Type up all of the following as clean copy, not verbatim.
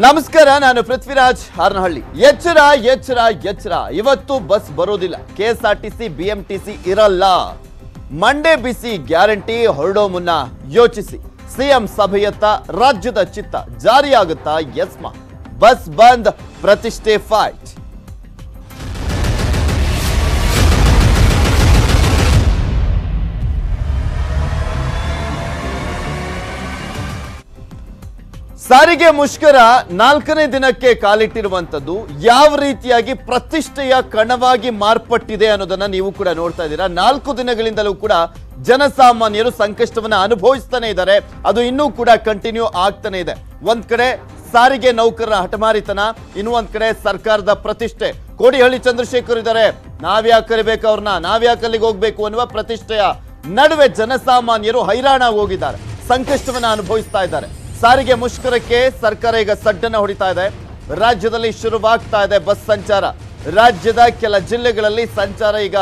ನಮಸ್ಕಾರ, ನಾನು ಪೃಥ್ವಿರಾಜ್ ಹಾರನಹಳ್ಳಿ. ಎಚ್ಚರ ಎಚ್ಚರ ಎಚ್ಚರ, ಇವತ್ತು ಬಸ್ ಬರೋದಿಲ್ಲ. ಕೆಎಸ್ಆರ್ಟಿಸಿ ಬಿಎಂಟಿಸಿ ಇರಲ್ಲ. ಮಂಡೇ ಬಿಸಿ ಗ್ಯಾರಂಟಿ ಹೊರಡೋ ಮುನ್ನ ಯೋಚಿಸಿ. ಸಿಎಂ ಸಭೆಯತ್ತ ರಾಜ್ಯದ ಚಿತ್ತ ಜಾರಿಯಾಗುತ್ತಾ? ಎಸ್ಮಾ ಬಸ್ ಬಂದ್, ಪ್ರತಿಷ್ಠೆ ಫೈಟ್. ಸಾರಿಗೆ ಮುಷ್ಕರ 4ನೇ ದಿನಕ್ಕೆ ಕಾಲಿಟ್ಟಿರುವಂತದ್ದು ಯಾವ ರೀತಿಯಾಗಿ ಪ್ರತಿಷ್ಠೆಯ ಕಣವಾಗಿ ಮಾರ್ಪಟ್ಟಿದೆ ಅನ್ನೋದನ್ನ ನೀವು ಕೂಡ ನೋಡ್ತಾ ಇದ್ದೀರಾ. 4 ದಿನಗಳಿಂದಲೂ ಕೂಡ ಜನಸಾಮಾನ್ಯರು ಸಂಕಷ್ಟವನ್ನ ಅನುಭವಿಸ್ತಾನೆ ಇದ್ದಾರೆ. ಅದು ಇನ್ನೂ ಕೂಡ ಕಂಟಿನ್ಯೂ ಆಗ್ತಾನೆ ಇದೆ. ಒಂದ್ ಕಡೆ ಸಾರಿಗೆ ನೌಕರರ ಹಠಮಾರಿತನ, ಇನ್ನು ಒಂದ್ ಕಡೆ ಸರ್ಕಾರದ ಪ್ರತಿಷ್ಠೆ. ಕೋಡಿಹಳ್ಳಿ ಚಂದ್ರಶೇಖರ್ ಇದ್ದಾರೆ, ನಾವ್ಯಾಕೆ ಕರಿಬೇಕು ಅವ್ರನ್ನ, ನಾವ್ಯಾಕೆ ಅಲ್ಲಿಗೆ ಹೋಗ್ಬೇಕು ಅನ್ನುವ ಪ್ರತಿಷ್ಠೆಯ ನಡುವೆ ಜನಸಾಮಾನ್ಯರು ಹೈರಾಣ ಹೋಗಿದ್ದಾರೆ, ಸಂಕಷ್ಟವನ್ನ ಅನುಭವಿಸ್ತಾ ಇದ್ದಾರೆ. ಸಾರಿಗೆ ಮುಷ್ಕರಕ್ಕೆ ಸರ್ಕಾರ ಈಗ ಸಡ್ಡನ್ನ ಹೊಡಿತಾ ಇದೆ. ರಾಜ್ಯದಲ್ಲಿ ಶುರುವಾಗ್ತಾ ಇದೆ ಬಸ್ ಸಂಚಾರ. ರಾಜ್ಯದ ಕೆಲ ಜಿಲ್ಲೆಗಳಲ್ಲಿ ಸಂಚಾರ ಈಗ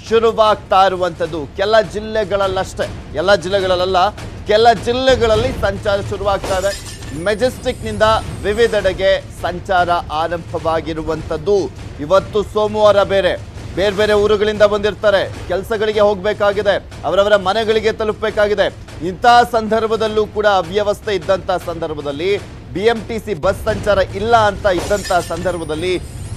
ಶುರುವಾಗ್ತಾ ಇರುವಂತದ್ದು. ಕೆಲ ಜಿಲ್ಲೆಗಳಲ್ಲಷ್ಟೇ, ಎಲ್ಲ ಜಿಲ್ಲೆಗಳಲ್ಲ, ಕೆಲ ಜಿಲ್ಲೆಗಳಲ್ಲಿ ಸಂಚಾರ ಶುರುವಾಗ್ತಾ ಇದೆ. ಮೆಜೆಸ್ಟಿಕ್ ನಿಂದ ವಿವಿಧೆಡೆಗೆ ಸಂಚಾರ ಆರಂಭವಾಗಿರುವಂತದ್ದು. ಇವತ್ತು ಸೋಮವಾರ, ಬೇರೆ ಬೇರೆ ಊರುಗಳಿಂದ ಬಂದಿರ್ತಾರೆ, ಕೆಲಸಗಳಿಗೆ ಹೋಗ್ಬೇಕಾಗಿದೆ, ಅವರವರ ಮನೆಗಳಿಗೆ ತಲುಪಬೇಕಾಗಿದೆ. ಇಂತಹ ಸಂದರ್ಭದಲ್ಲೂ ಕೂಡ ಅವ್ಯವಸ್ಥೆ ಇದ್ದಂತ ಸಂದರ್ಭದಲ್ಲಿ, ಬಿಎಂಟಿಸಿ ಬಸ್ ಸಂಚಾರ ಇಲ್ಲ ಅಂತ ಇದ್ದಂತ ಸಂದರ್ಭದಲ್ಲಿ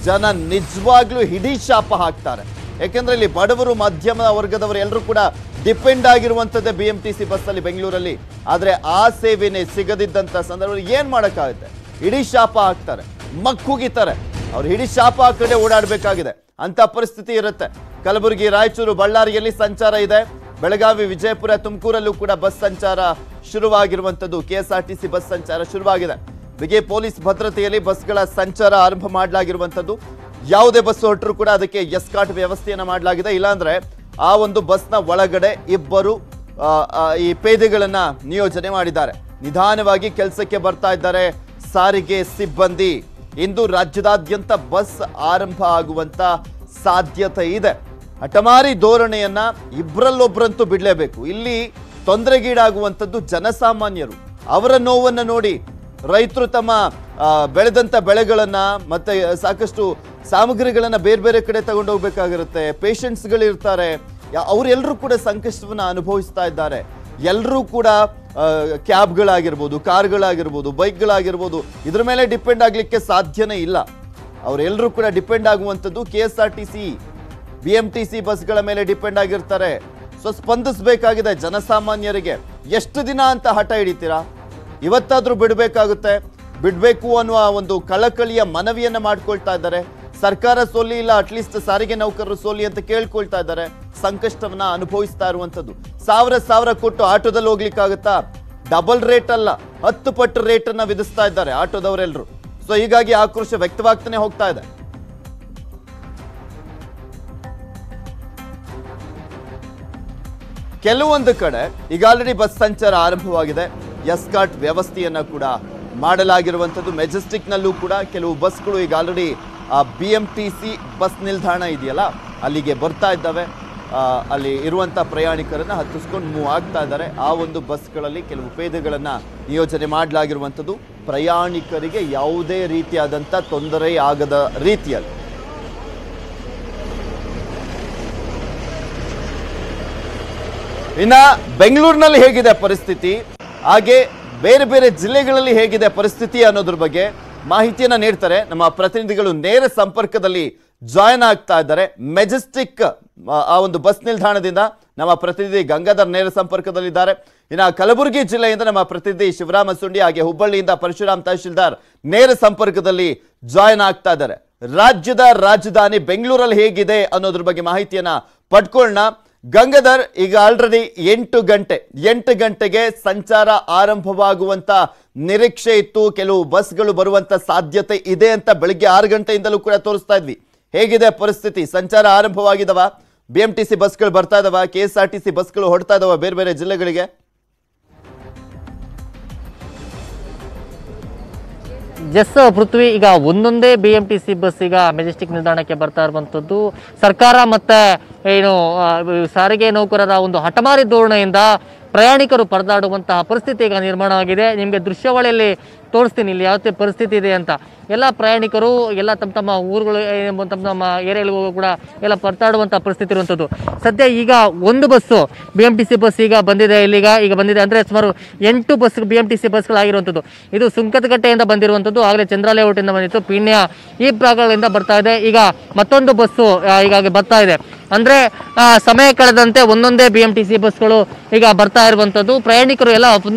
ಜನ ನಿಜವಾಗ್ಲೂ ಹಿಡಿ ಶಾಪ ಹಾಕ್ತಾರೆ. ಯಾಕೆಂದ್ರೆ ಇಲ್ಲಿ ಬಡವರು, ಮಧ್ಯಮ ವರ್ಗದವರು ಎಲ್ಲರೂ ಕೂಡ ಡಿಪೆಂಡ್ ಆಗಿರುವಂಥದ್ದೇ ಬಿಎಂಟಿಸಿ ಬಸ್ ಅಲ್ಲಿ ಬೆಂಗಳೂರಲ್ಲಿ. ಆದ್ರೆ ಆ ಸೇವೆನೇ ಸಿಗದಿದ್ದಂತ ಸಂದರ್ಭದಲ್ಲಿ ಏನ್ ಮಾಡಕ್ಕಾಗುತ್ತೆ? ಹಿಡಿ ಶಾಪ ಹಾಕ್ತಾರೆ, ಮಕ್ಕುಗಿತಾರೆ. ಅವ್ರು ಹಿಡಿ ಶಾಪ ಹಾಕಡೆ ಓಡಾಡಬೇಕಾಗಿದೆ ಅಂತ ಪರಿಸ್ಥಿತಿ ಇರುತ್ತೆ. ಕಲಬುರಗಿ, ರಾಯಚೂರು, ಬಳ್ಳಾರಿಯಲ್ಲಿ ಸಂಚಾರ ಇದೆ. ಬೆಳಗಾವಿ, ವಿಜಯಪುರ, ತುಮಕೂರಲ್ಲೂ ಕೂಡ ಬಸ್ ಸಂಚಾರ ಶುರುವಾಗಿರುವಂತದ್ದು. ಕೆಎಸ್ಆರ್ಟಿಸಿ ಬಸ್ ಸಂಚಾರ ಶುರುವಾಗಿದೆ. ಬಿಗಿ ಪೊಲೀಸ್ ಭದ್ರತೆಯಲ್ಲಿ ಬಸ್ಗಳ ಸಂಚಾರ ಆರಂಭ ಮಾಡಲಾಗಿರುವಂತದ್ದು. ಯಾವುದೇ ಬಸ್ ಹೊರಟರು ಕೂಡ ಅದಕ್ಕೆ ಎಸ್ಕಾಟ್ ವ್ಯವಸ್ಥೆಯನ್ನ ಮಾಡಲಾಗಿದೆ. ಇಲ್ಲಾಂದ್ರೆ ಆ ಒಂದು ಬಸ್ನ ಒಳಗಡೆ ಇಬ್ಬರು ಈ ಪೇದೆಗಳನ್ನ ನಿಯೋಜನೆ ಮಾಡಿದ್ದಾರೆ. ನಿಧಾನವಾಗಿ ಕೆಲಸಕ್ಕೆ ಬರ್ತಾ ಇದ್ದಾರೆ ಸಾರಿಗೆ ಸಿಬ್ಬಂದಿ. ಇಂದು ರಾಜ್ಯದಾದ್ಯಂತ ಬಸ್ ಆರಂಭ ಆಗುವಂತ ಸಾಧ್ಯತೆ ಇದೆ. ಹಠಮಾರಿ ಧೋರಣೆಯನ್ನ ಇಬ್ಬರಲ್ಲೊಬ್ಬರಂತೂ ಬಿಡಲೇಬೇಕು. ಇಲ್ಲಿ ತೊಂದರೆಗೀಡಾಗುವಂಥದ್ದು ಜನಸಾಮಾನ್ಯರು. ಅವರ ನೋವನ್ನು ನೋಡಿ ರೈತರು ತಮ್ಮ ಬೆಳೆದಂತ ಬೆಳೆಗಳನ್ನ ಮತ್ತೆ ಸಾಕಷ್ಟು ಸಾಮಗ್ರಿಗಳನ್ನ ಬೇರೆ ಬೇರೆ ಕಡೆ ತಗೊಂಡು ಹೋಗ್ಬೇಕಾಗಿರುತ್ತೆ. ಪೇಷಂಟ್ಸ್ಗಳಿರ್ತಾರೆ, ಅವರೆಲ್ಲರೂ ಕೂಡ ಸಂಕಷ್ಟವನ್ನ ಅನುಭವಿಸ್ತಾ ಇದ್ದಾರೆ. ಎಲ್ಲರೂ ಕೂಡ ಕ್ಯಾಬ್ಗಳಾಗಿರ್ಬೋದು, ಕಾರ್ಗಳಾಗಿರ್ಬೋದು, ಬೈಕ್ಗಳಾಗಿರ್ಬೋದು, ಇದ್ರ ಮೇಲೆ ಡಿಪೆಂಡ್ ಆಗ್ಲಿಕ್ಕೆ ಸಾಧ್ಯನೇ ಇಲ್ಲ. ಅವರೆಲ್ಲರೂ ಕೂಡ ಡಿಪೆಂಡ್ ಆಗುವಂಥದ್ದು ಕೆಎಸ್ಆರ್ಟಿಸಿ ಬಿಎಂಟಿಸಿ ಬಸ್ಗಳ ಮೇಲೆ ಡಿಪೆಂಡ್ ಆಗಿರ್ತಾರೆ. ಸೊ ಸ್ಪಂದಿಸಬೇಕಾಗಿದೆ ಜನಸಾಮಾನ್ಯರಿಗೆ. ಎಷ್ಟು ದಿನ ಅಂತ ಹಠ ಹಿಡಿತೀರಾ? ಇವತ್ತಾದ್ರೂ ಬಿಡಬೇಕಾಗುತ್ತೆ. ಬಿಡಬೇಕು ಅನ್ನುವ ಒಂದು ಕಳಕಳಿಯ ಮನವಿಯನ್ನ ಮಾಡ್ಕೊಳ್ತಾ ಇದ್ದಾರೆ. ಸರ್ಕಾರ ಸೋಲಿ ಇಲ್ಲ, ಅಟ್ಲೀಸ್ಟ್ ಸಾರಿಗೆ ನೌಕರರು ಸೋಲಿ ಅಂತ ಕೇಳ್ಕೊಳ್ತಾ ಇದ್ದಾರೆ. ಸಂಕಷ್ಟವನ್ನ ಅನುಭವಿಸ್ತಾ ಇರುವಂತದ್ದು. ಸಾವಿರ ಕೊಟ್ಟು ಆಟೋದಲ್ಲಿ ಹೋಗ್ಲಿಕ್ಕಾಗತ್ತಾ? ಡಬಲ್ ರೇಟ್ ಅಲ್ಲ, 10 ಪಟ್ಟು ರೇಟ್ ಅನ್ನ ವಿಧಿಸ್ತಾ ಇದ್ದಾರೆ ಆಟೋದವರೆಲ್ಲರೂ. ಸೊ ಹೀಗಾಗಿ ಆಕ್ರೋಶ ವ್ಯಕ್ತವಾಗ್ತಾನೆ ಹೋಗ್ತಾ ಇದೆ. ಕೆಲವೊಂದು ಕಡೆ ಈಗ ಆಲ್ರೆಡಿ ಬಸ್ ಸಂಚಾರ ಆರಂಭವಾಗಿದೆ. ಎಸ್ಕಾಟ್ ವ್ಯವಸ್ಥೆಯನ್ನ ಕೂಡ ಮಾಡಲಾಗಿರುವಂಥದ್ದು. ಮೆಜೆಸ್ಟಿಕ್ ನಲ್ಲೂ ಕೂಡ ಕೆಲವು ಬಸ್ಗಳು ಈಗ ಆಲ್ರೆಡಿ ಬಿಎಂಟಿಸಿ ಬಸ್ ನಿಲ್ದಾಣ ಇದೆಯಲ್ಲ, ಅಲ್ಲಿಗೆ ಬರ್ತಾ ಇದ್ದಾವೆ. ಅಲ್ಲಿ ಇರುವಂಥ ಪ್ರಯಾಣಿಕರನ್ನ ಹತ್ತಿಸ್ಕೊಂಡು ಮೂವ್ ಆಗ್ತಾ ಇದ್ದಾರೆ. ಆ ಒಂದು ಬಸ್ಗಳಲ್ಲಿ ಕೆಲವು ಪೇದೆಗಳನ್ನ ನಿಯೋಜನೆ ಮಾಡಲಾಗಿರುವಂಥದ್ದು. ಪ್ರಯಾಣಿಕರಿಗೆ ಯಾವುದೇ ರೀತಿಯಾದಂಥ ತೊಂದರೆ ಆಗದ ರೀತಿಯಲ್ಲಿ. ಇನ್ನ ಬೆಂಗಳೂರಿನಲ್ಲಿ ಹೇಗಿದೆ ಪರಿಸ್ಥಿತಿ, ಹಾಗೆ ಬೇರೆ ಬೇರೆ ಜಿಲ್ಲೆಗಳಲ್ಲಿ ಹೇಗಿದೆ ಪರಿಸ್ಥಿತಿ ಅನ್ನೋದ್ರ ಬಗ್ಗೆ ಮಾಹಿತಿಯನ್ನ ನೀಡ್ತಾರೆ ನಮ್ಮ ಪ್ರತಿನಿಧಿಗಳು. ನೇರ ಸಂಪರ್ಕದಲ್ಲಿ ಜಾಯಿನ್ ಆಗ್ತಾ ಇದ್ದಾರೆ. ಮೆಜೆಸ್ಟಿಕ್ ಆ ಒಂದು ಬಸ್ ನಿಲ್ದಾಣದಿಂದ ನಮ್ಮ ಪ್ರತಿನಿಧಿ ಗಂಗಾಧರ್ ನೇರ ಸಂಪರ್ಕದಲ್ಲಿದ್ದಾರೆ. ಇನ್ನು ಕಲಬುರಗಿ ಜಿಲ್ಲೆಯಿಂದ ನಮ್ಮ ಪ್ರತಿನಿಧಿ ಶಿವರಾಮ ಸುಂಡಿ, ಹಾಗೆ ಹುಬ್ಬಳ್ಳಿಯಿಂದ ಪರಶುರಾಮ್ ತಹಶೀಲ್ದಾರ್ ನೇರ ಸಂಪರ್ಕದಲ್ಲಿ ಜಾಯಿನ್ ಆಗ್ತಾ ಇದ್ದಾರೆ. ರಾಜ್ಯದ ರಾಜಧಾನಿ ಬೆಂಗಳೂರಲ್ಲಿ ಹೇಗಿದೆ ಅನ್ನೋದ್ರ ಬಗ್ಗೆ ಮಾಹಿತಿಯನ್ನ ಪಡ್ಕೊಳ್ಳೋಣ. ಗಂಗಾಧರ್, ಈಗ ಆಲ್ರೆಡಿ 8 ಗಂಟೆಗೆ ಸಂಚಾರ ಆರಂಭವಾಗುವಂತ ನಿರೀಕ್ಷೆ ಇತ್ತು. ಕೆಲವು ಬಸ್ಗಳು ಬರುವಂತ ಸಾಧ್ಯತೆ ಇದೆ ಅಂತ ಬೆಳಿಗ್ಗೆ 6 ಗಂಟೆಯಿಂದಲೂ ಕೂಡ ತೋರಿಸ್ತಾ ಇದ್ವಿ. ಹೇಗಿದೆ ಪರಿಸ್ಥಿತಿ? ಸಂಚಾರ ಆರಂಭವಾಗಿದವ? ಬಿಎಂಟಿಸಿ ಬಸ್ಗಳು ಬರ್ತಾ ಇದಾವ? ಕೆಎಸ್ಆರ್ಟಿಸಿ ಬಸ್ಗಳು ಹೊರಡ್ತಾ ಇದಾವ ಬೇರೆ ಬೇರೆ ಜಿಲ್ಲೆಗಳಿಗೆ? ಎಸ್ ಪೃಥ್ವಿ, ಈಗ ಒಂದೊಂದೇ ಬಿಎಂಟಿಸಿ ಬಸ್ ಈಗ ಮೆಜೆಸ್ಟಿಕ್ ನಿಲ್ದಾಣಕ್ಕೆ ಬರ್ತಾ ಇರುವಂತದ್ದು. ಸರ್ಕಾರ ಮತ್ತೆ ಏನು ಸಾರಿಗೆ ನೌಕರರ ಒಂದು ಹಠಮಾರಿ ಧೋರಣೆಯಿಂದ ಪ್ರಯಾಣಿಕರು ಪರದಾಡುವಂತಹ ಪರಿಸ್ಥಿತಿ ಈಗ ನಿರ್ಮಾಣವಾಗಿದೆ. ನಿಮಗೆ ದೃಶ್ಯಾವಳಿಯಲ್ಲಿ ತೋರಿಸ್ತೀನಿ ಇಲ್ಲಿ ಯಾವ ಪರಿಸ್ಥಿತಿ ಇದೆ ಅಂತ. ಎಲ್ಲ ಪ್ರಯಾಣಿಕರು ಎಲ್ಲ ತಮ್ಮ ತಮ್ಮ ಊರುಗಳು ತಮ್ಮ ನಮ್ಮ ಏರಿಯಾಗಳಿಗೂ ಕೂಡ ಎಲ್ಲ ಪರದಾಡುವಂಥ ಪರಿಸ್ಥಿತಿ ಇರುವಂಥದ್ದು. ಸದ್ಯ ಈಗ ಒಂದು ಬಸ್ಸು BMTC ಬಸ್ ಈಗ ಬಂದಿದೆ, ಈಗ ಬಂದಿದೆ ಅಂದರೆ ಸುಮಾರು 8 ಬಸ್ BMTC ಬಸ್ಗಳಾಗಿರುವಂಥದ್ದು. ಇದು ಸುಂಕದಕಟ್ಟೆಯಿಂದ ಬಂದಿರುವಂಥದ್ದು, ಆಗಲೇ ಚಂದ್ರ ಲೇಔಟಿಂದ ಬಂದಿತ್ತು, ಪೀಣ್ಯ ಈ ಭಾಗಗಳಿಂದ ಬರ್ತಾ ಇದೆ. ಈಗ ಮತ್ತೊಂದು ಬಸ್ಸು ಈಗಾಗಿ ಬರ್ತಾ ಇದೆ. ಅಂದರೆ ಸಮಯ ಕಳೆದಂತೆ ಒಂದೊಂದೇ BMTC ಬಸ್ಗಳು ಈಗ ಬರ್ತಾ ಇರುವಂಥದ್ದು. ಪ್ರಯಾಣಿಕರು ಎಲ್ಲ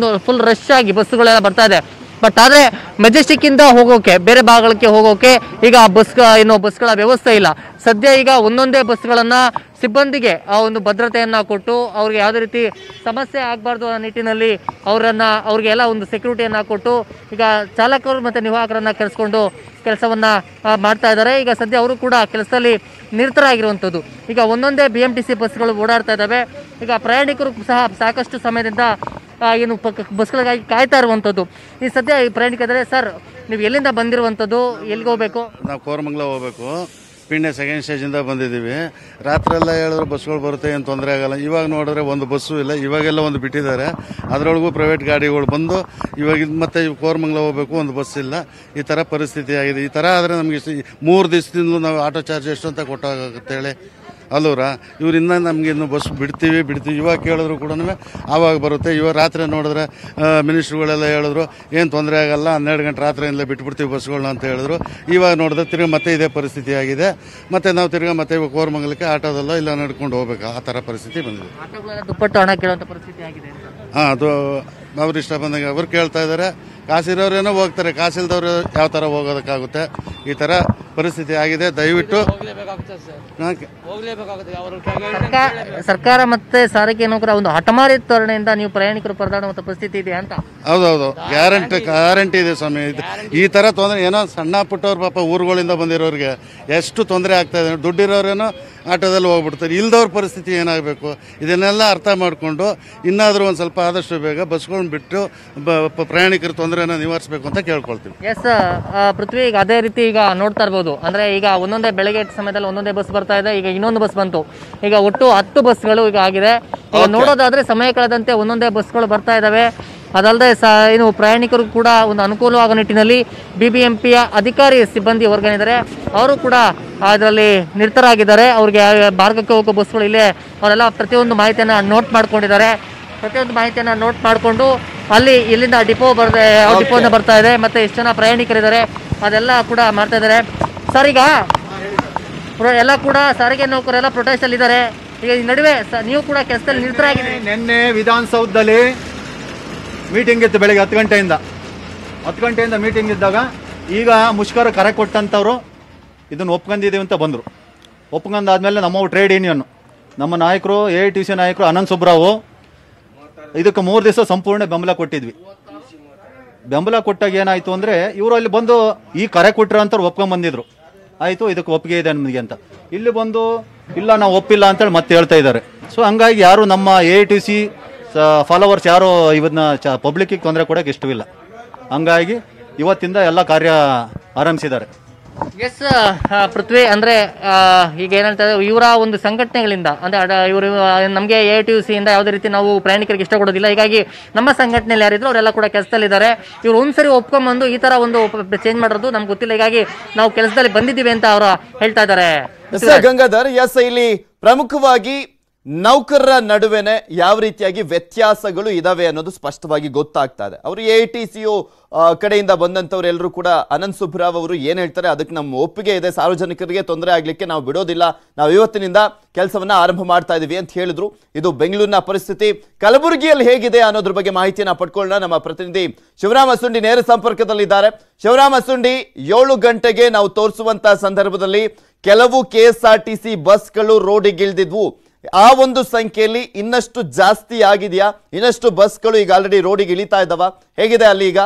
ಫುಲ್ ರಶ್ ಆಗಿ ಬಸ್ಸುಗಳೆಲ್ಲ ಬರ್ತಾ ಇದೆ. ಬಟ್ ಆದರೆ ಮೆಜೆಸ್ಟಿಕ್ಕಿಂದ ಹೋಗೋಕೆ ಬೇರೆ ಭಾಗಗಳಿಗೆ ಹೋಗೋಕೆ ಈಗ ಬಸ್ಗಳ ವ್ಯವಸ್ಥೆ ಇಲ್ಲ. ಸದ್ಯ ಈಗ ಒಂದೊಂದೇ ಬಸ್ಗಳನ್ನು ಸಿಬ್ಬಂದಿಗೆ ಆ ಒಂದು ಭದ್ರತೆಯನ್ನು ಕೊಟ್ಟು ಅವ್ರಿಗೆ ಯಾವುದೇ ರೀತಿ ಸಮಸ್ಯೆ ಆಗಬಾರ್ದು ಅನ್ನೋ ನಿಟ್ಟಿನಲ್ಲಿ ಅವ್ರಿಗೆ ಎಲ್ಲ ಒಂದು ಸೆಕ್ಯೂರಿಟಿಯನ್ನು ಕೊಟ್ಟು ಈಗ ಚಾಲಕರು ಮತ್ತು ನಿರ್ವಾಹಕರನ್ನು ಕರೆಸ್ಕೊಂಡು ಕೆಲಸವನ್ನು ಮಾಡ್ತಾ ಇದ್ದಾರೆ. ಈಗ ಸದ್ಯ ಅವರು ಕೂಡ ಕೆಲಸದಲ್ಲಿ ನಿರತರಾಗಿರುವಂಥದ್ದು. ಈಗ ಒಂದೊಂದೇ BMTC ಬಸ್ಗಳು ಓಡಾಡ್ತಾ ಇದ್ದಾವೆ. ಈಗ ಪ್ರಯಾಣಿಕರು ಸಹ ಸಾಕಷ್ಟು ಸಮಯದಿಂದ ಏನು ಬಸ್ಗಳಿಗಾಗಿ ಕಾಯ್ತಾ ಇರುವಂಥದ್ದು. ಈ ಸದ್ಯ ಈ ಪ್ರಯಾಣಿಕರಿದ್ದಾರೆ. ಸರ್, ನೀವು ಎಲ್ಲಿಂದ ಬಂದಿರುವಂಥದ್ದು, ಎಲ್ಲಿಗೆ ಹೋಗಬೇಕು? ನಾವು ಕೋರಮಂಗಲ ಹೋಗಬೇಕು. ಪಿಂಡೆ ಸೆಕೆಂಡ್ ಸ್ಟೇಜಿಂದ ಬಂದಿದ್ದೀವಿ. ರಾತ್ರಿಯೆಲ್ಲ ಹೇಳಿದ್ರು ಬಸ್ಗಳು ಬರುತ್ತೆ, ಏನು ತೊಂದರೆ ಆಗಲ್ಲ. ಇವಾಗ ನೋಡಿದ್ರೆ ಒಂದು ಬಸ್ಸು ಇಲ್ಲ. ಇವಾಗೆಲ್ಲ ಒಂದು ಬಿಟ್ಟಿದ್ದಾರೆ, ಅದರೊಳಗೂ ಪ್ರೈವೇಟ್ ಗಾಡಿಗಳು ಬಂದು ಇವಾಗ ಮತ್ತೆ ಕೋರಮಂಗಲ ಹೋಗಬೇಕು, ಒಂದು ಬಸ್ ಇಲ್ಲ. ಈ ಥರ ಪರಿಸ್ಥಿತಿ ಆಗಿದೆ. ಈ ಥರ ಆದರೆ ನಮಗೆ 3 ದಿವಸದಿಂದಲೂ ನಾವು ಆಟೋ ಚಾರ್ಜ್ ಎಷ್ಟು ಅಂತ ಕೊಟ್ಟಾಗುತ್ತೆ ಹೇಳಿ ಅಲ್ಲೂರ. ಇವರಿಂದ ನಮಗೆ ಇನ್ನು ಬಸ್ ಬಿಡ್ತೀವಿ. ಇವಾಗ ಕೇಳಿದ್ರು ಕೂಡ ಆವಾಗ ಬರುತ್ತೆ. ಇವಾಗ ರಾತ್ರಿ ನೋಡಿದ್ರೆ ಮಿನಿಸ್ಟ್ರುಗಳೆಲ್ಲ ಹೇಳಿದ್ರು ಏನು ತೊಂದರೆ ಆಗಲ್ಲ, 12 ಗಂಟೆ ರಾತ್ರಿಯಿಂದ ಬಿಟ್ಬಿಡ್ತೀವಿ ಬಸ್ಗಳನ್ನ ಅಂತ ಹೇಳಿದ್ರು. ಇವಾಗ ನೋಡಿದ್ರೆ ತಿರ್ಗಿ ಮತ್ತೆ ಇದೇ ಪರಿಸ್ಥಿತಿ ಆಗಿದೆ. ಮತ್ತೆ ನಾವು ತಿರ್ಗಿ ಮತ್ತೆ ಕೋರಮಂಗಲಕ್ಕೆ ಆಟೋದಲ್ಲ ಇಲ್ಲ ನಡ್ಕೊಂಡು ಹೋಗ್ಬೇಕು, ಆ ಥರ ಪರಿಸ್ಥಿತಿ ಬಂದಿದೆ. ದುಪ್ಪಟ್ಟು ಹಣ ಕೇಳುವಂಥ ಪರಿಸ್ಥಿತಿ ಆಗಿದೆ. ಹಾಂ, ಅದು ಅವ್ರು ಇಷ್ಟ ಬಂದಂಗೆ ಅವ್ರು ಕೇಳ್ತಾ ಇದ್ದಾರೆ. ಕಾಸಿರೋರೇನೋ ಹೋಗ್ತಾರೆ, ಕಾಸಿಲ್ದವ್ರು ಯಾವ ಥರ ಹೋಗೋದಕ್ಕಾಗುತ್ತೆ? ಈ ಥರ ಪರಿಸ್ಥಿತಿ ಆಗಿದೆ. ದಯವಿಟ್ಟು ಸರ್ಕಾರ ಮತ್ತೆ ಸಾರಿಗೆ ನೌಕರ ಒಂದು ಹಠಮಾರಿ ಧೋರಣೆಯಿಂದ ನೀವು ಪ್ರಯಾಣಿಕರು ಪರದಾಡುವಂಥ ಪರಿಸ್ಥಿತಿ ಇದೆ ಅಂತ. ಹೌದೌದು, ಗ್ಯಾರಂಟಿ ಇದೆ ಸ್ವಾಮಿ. ಈ ಥರ ತೊಂದರೆ ಏನೋ ಸಣ್ಣ ಪುಟ್ಟವ್ರು ಪಾಪ ಊರುಗಳಿಂದ ಬಂದಿರೋರಿಗೆ ಎಷ್ಟು ತೊಂದರೆ ಆಗ್ತಾ ಇದೆ. ದುಡ್ಡಿರೋರೇನೋ ಆಟೋದಲ್ಲಿ ಹೋಗ್ಬಿಡ್ತಾರೆ. ಇಲ್ದವ್ರ ಪರಿಸ್ಥಿತಿ ಏನಾಗಬೇಕು? ಇದನ್ನೆಲ್ಲ ಅರ್ಥ ಮಾಡಿಕೊಂಡು ಇನ್ನಾದರೂ ಒಂದು ಸ್ವಲ್ಪ ಆದಷ್ಟು ಬೇಗ ಬಸ್ಗಳನ್ನ ಬಿಟ್ಟು ಪ್ರಯಾಣಿಕರ ತೊಂದರೆನ ನಿವಾರಿಸಬೇಕು ಅಂತ ಕೇಳ್ಕೊಳ್ತೀವಿ. ಎಸ್ ಪೃಥ್ವಿ, ಈಗ ಅದೇ ರೀತಿ ಈಗ ನೋಡ್ತಾ ಇರ್ಬೋದು. ಅಂದರೆ ಈಗ ಒಂದೊಂದೇ ಬೆಳಗ್ಗೆ ಸಮಯದಲ್ಲಿ ಒಂದೊಂದೇ ಬಸ್ ಬರ್ತಾ ಇದೆ. ಈಗ ಇನ್ನೊಂದು ಬಸ್ ಬಂತು. ಈಗ ಒಟ್ಟು 10 ಬಸ್ಗಳು ಈಗ ಆಗಿದೆ. ಈಗ ನೋಡೋದಾದ್ರೆ ಸಮಯ ಕಳೆದಂತೆ ಒಂದೊಂದೇ ಬಸ್ಗಳು ಬರ್ತಾ ಇದ್ದಾವೆ. ಅದಲ್ಲದೆ ಏನು ಪ್ರಯಾಣಿಕರು ಕೂಡ ಒಂದು ಅನುಕೂಲವಾಗೋ ನಿಟ್ಟಿನಲ್ಲಿ BBMPಯ ಅಧಿಕಾರಿ ಸಿಬ್ಬಂದಿ ವರ್ಗನಿದ್ದಾರೆ, ಅವರು ಕೂಡ ಅದರಲ್ಲಿ ನಿರತರಾಗಿದ್ದಾರೆ. ಅವ್ರಿಗೆ ಮಾರ್ಗಕ್ಕೆ ಹೋಗೋ ಬಸ್ಗಳು ಇಲ್ಲೇ ಅವರೆಲ್ಲ ಪ್ರತಿಯೊಂದು ಮಾಹಿತಿಯನ್ನು ನೋಟ್ ಮಾಡ್ಕೊಂಡಿದ್ದಾರೆ. ಪ್ರತಿಯೊಂದು ಮಾಹಿತಿಯನ್ನು ನೋಟ್ ಮಾಡಿಕೊಂಡು ಅಲ್ಲಿ ಇಲ್ಲಿಂದ ಡಿಪೋದಿಂದ ಬರ್ತಾ ಇದೆ, ಮತ್ತು ಎಷ್ಟು ಜನ ಪ್ರಯಾಣಿಕರಿದ್ದಾರೆ ಅದೆಲ್ಲ ಕೂಡ ಮಾಡ್ತಾ ಇದ್ದಾರೆ. ಸರ್, ಈಗ ಎಲ್ಲ ಕೂಡ ಸಾರಿಗೆ ನೌಕರೆಲ್ಲ ಪ್ರೊಟೆಸ್ಟಲ್ಲಿ ಇದ್ದಾರೆ. ಈಗ ಈ ನಡುವೆ ನೀವು ಕೂಡ ಕೆಲಸದಲ್ಲಿ ನಿರತರಾಗಿದ್ದೀರಿ. ನಿನ್ನೆ ವಿಧಾನಸೌಧದಲ್ಲಿ ಮೀಟಿಂಗ್ ಇತ್ತು ಬೆಳಗ್ಗೆ 10 ಗಂಟೆಯಿಂದ ಮೀಟಿಂಗ್ ಇದ್ದಾಗ ಈಗ ಮುಷ್ಕರ ಕರೆ ಕೊಟ್ಟಂಥವ್ರು ಇದನ್ನು ಒಪ್ಕೊಂಡಿದ್ದೀವಿ ಅಂತ ಬಂದರು. ಒಪ್ಕೊಂಡಾದ್ಮೇಲೆ ನಮ್ಮ ಟ್ರೇಡ್ ಯೂನಿಯನ್ ನಮ್ಮ ನಾಯಕರು AITC ನಾಯಕರು ಅನಂತ್ ಸುಬ್ರಾವು ಇದಕ್ಕೆ 3 ದಿವಸ ಸಂಪೂರ್ಣ ಬೆಂಬಲ ಕೊಟ್ಟಿದ್ವಿ. ಬೆಂಬಲ ಕೊಟ್ಟಾಗ ಏನಾಯಿತು ಅಂದರೆ ಇವರು ಅಲ್ಲಿ ಬಂದು ಈ ಕರೆ ಕೊಟ್ಟಿರೋಂಥವ್ರು ಒಪ್ಕೊಂಡ್ಬಂದಿದ್ರು. ಆಯಿತು, ಇದಕ್ಕೆ ಒಪ್ಪಿಗೆ ಇದೆ ನಮಗೆ ಅಂತ. ಇಲ್ಲಿ ಬಂದು ಇಲ್ಲ ನಾವು ಒಪ್ಪಿಲ್ಲ ಅಂತೇಳಿ ಮತ್ತೆ ಹೇಳ್ತಾ ಇದ್ದಾರೆ. ಸೊ ಹಂಗಾಗಿ ಯಾರು ನಮ್ಮ AITC ಫಾಲೋವರ್ಸ್ ಯಾರು ಇವನ್ನ ಪಬ್ಲಿಕ್ಕಿಗೆ ತೊಂದರೆ ಕೊಡೋಕೆ ಇಷ್ಟವಿಲ್ಲ. ಹಂಗಾಗಿ ಇವತ್ತಿಂದ ಎಲ್ಲ ಕಾರ್ಯ ಆರಂಭಿಸಿದ್ದಾರೆ. ಎಸ್ ಪೃಥ್ವಿ, ಅಂದರೆ ಈಗ ಏನಂತ ಇವರ ಒಂದು ಸಂಘಟನೆಗಳಿಂದ ಅಂದರೆ ಇವರು ನಮಗೆ AITC ಇಂದ ಯಾವುದೇ ರೀತಿ ನಾವು ಪ್ರಯಾಣಿಕರಿಗೆ ಇಷ್ಟ ಕೊಡೋದಿಲ್ಲ, ಹೀಗಾಗಿ ನಮ್ಮ ಸಂಘಟನೆಯಲ್ಲಿ ಯಾರಿದ್ರು ಅವರೆಲ್ಲ ಕೂಡ ಕೆಲಸದಲ್ಲಿದ್ದಾರೆ. ಇವರು ಒಂದ್ಸರಿ ಒಪ್ಕೊಂಡ್ಬಂದು ಈ ಥರ ಒಂದು ಚೇಂಜ್ ಮಾಡೋದು ನಮ್ಗೆ ಗೊತ್ತಿಲ್ಲ, ಹೀಗಾಗಿ ನಾವು ಕೆಲಸದಲ್ಲಿ ಬಂದಿದ್ದೀವಿ ಅಂತ ಅವರು ಹೇಳ್ತಾ ಇದ್ದಾರೆ. ಗಂಗಾಧರ್, ಎಸ್, ಇಲ್ಲಿ ಪ್ರಮುಖವಾಗಿ ನೌಕರರ ನಡುವೆನೆ ಯಾವ ರೀತಿಯಾಗಿ ವ್ಯತ್ಯಾಸಗಳು ಇದಾವೆ ಅನ್ನೋದು ಸ್ಪಷ್ಟವಾಗಿ ಗೊತ್ತಾಗ್ತಾ ಇದೆ. ಅವರು AITCU ಕಡೆಯಿಂದ ಬಂದಂತವ್ರು ಎಲ್ಲರೂ ಕೂಡ ಅನಂತ್ ಸುಬ್ರಾವ್ ಅವರು ಏನ್ ಹೇಳ್ತಾರೆ, ಅದಕ್ಕೆ ನಮ್ಮ ಒಪ್ಪಿಗೆ ಇದೆ, ಸಾರ್ವಜನಿಕರಿಗೆ ತೊಂದರೆ ಆಗ್ಲಿಕ್ಕೆ ನಾವು ಬಿಡೋದಿಲ್ಲ, ನಾವು ಇವತ್ತಿನಿಂದ ಕೆಲಸವನ್ನ ಆರಂಭ ಮಾಡ್ತಾ ಇದೀವಿ ಅಂತ ಹೇಳಿದ್ರು. ಇದು ಬೆಂಗಳೂರಿನ ಪರಿಸ್ಥಿತಿ. ಕಲಬುರಗಿಯಲ್ಲಿ ಹೇಗಿದೆ ಅನ್ನೋದ್ರ ಬಗ್ಗೆ ಮಾಹಿತಿಯನ್ನ ಪಡ್ಕೊಳ್ಳೋಣ. ನಮ್ಮ ಪ್ರತಿನಿಧಿ ಶಿವರಾಮ ಸುಂಡಿ ನೇರ ಸಂಪರ್ಕದಲ್ಲಿದ್ದಾರೆ. ಶಿವರಾಮ ಸುಂಡಿ, 7 ಗಂಟೆಗೆ ನಾವು ತೋರಿಸುವಂತಹ ಸಂದರ್ಭದಲ್ಲಿ ಕೆಲವು KSRTC ಬಸ್ಗಳು ರೋಡಿಗಿಳಿದಿದ್ವು. ಆ ಒಂದು ಸಂಖ್ಯೆಯಲ್ಲಿ ಇನ್ನಷ್ಟು ಜಾಸ್ತಿ ಆಗಿದೆಯಾ? ಇನ್ನಷ್ಟು ಬಸ್ಗಳು ಈಗ ಆಲ್ರೆಡಿ ರೋಡಿಗೆ ಇಳಿತಾ ಇದ್ದಾವ? ಹೇಗಿದೆ ಅಲ್ಲಿ ಈಗ?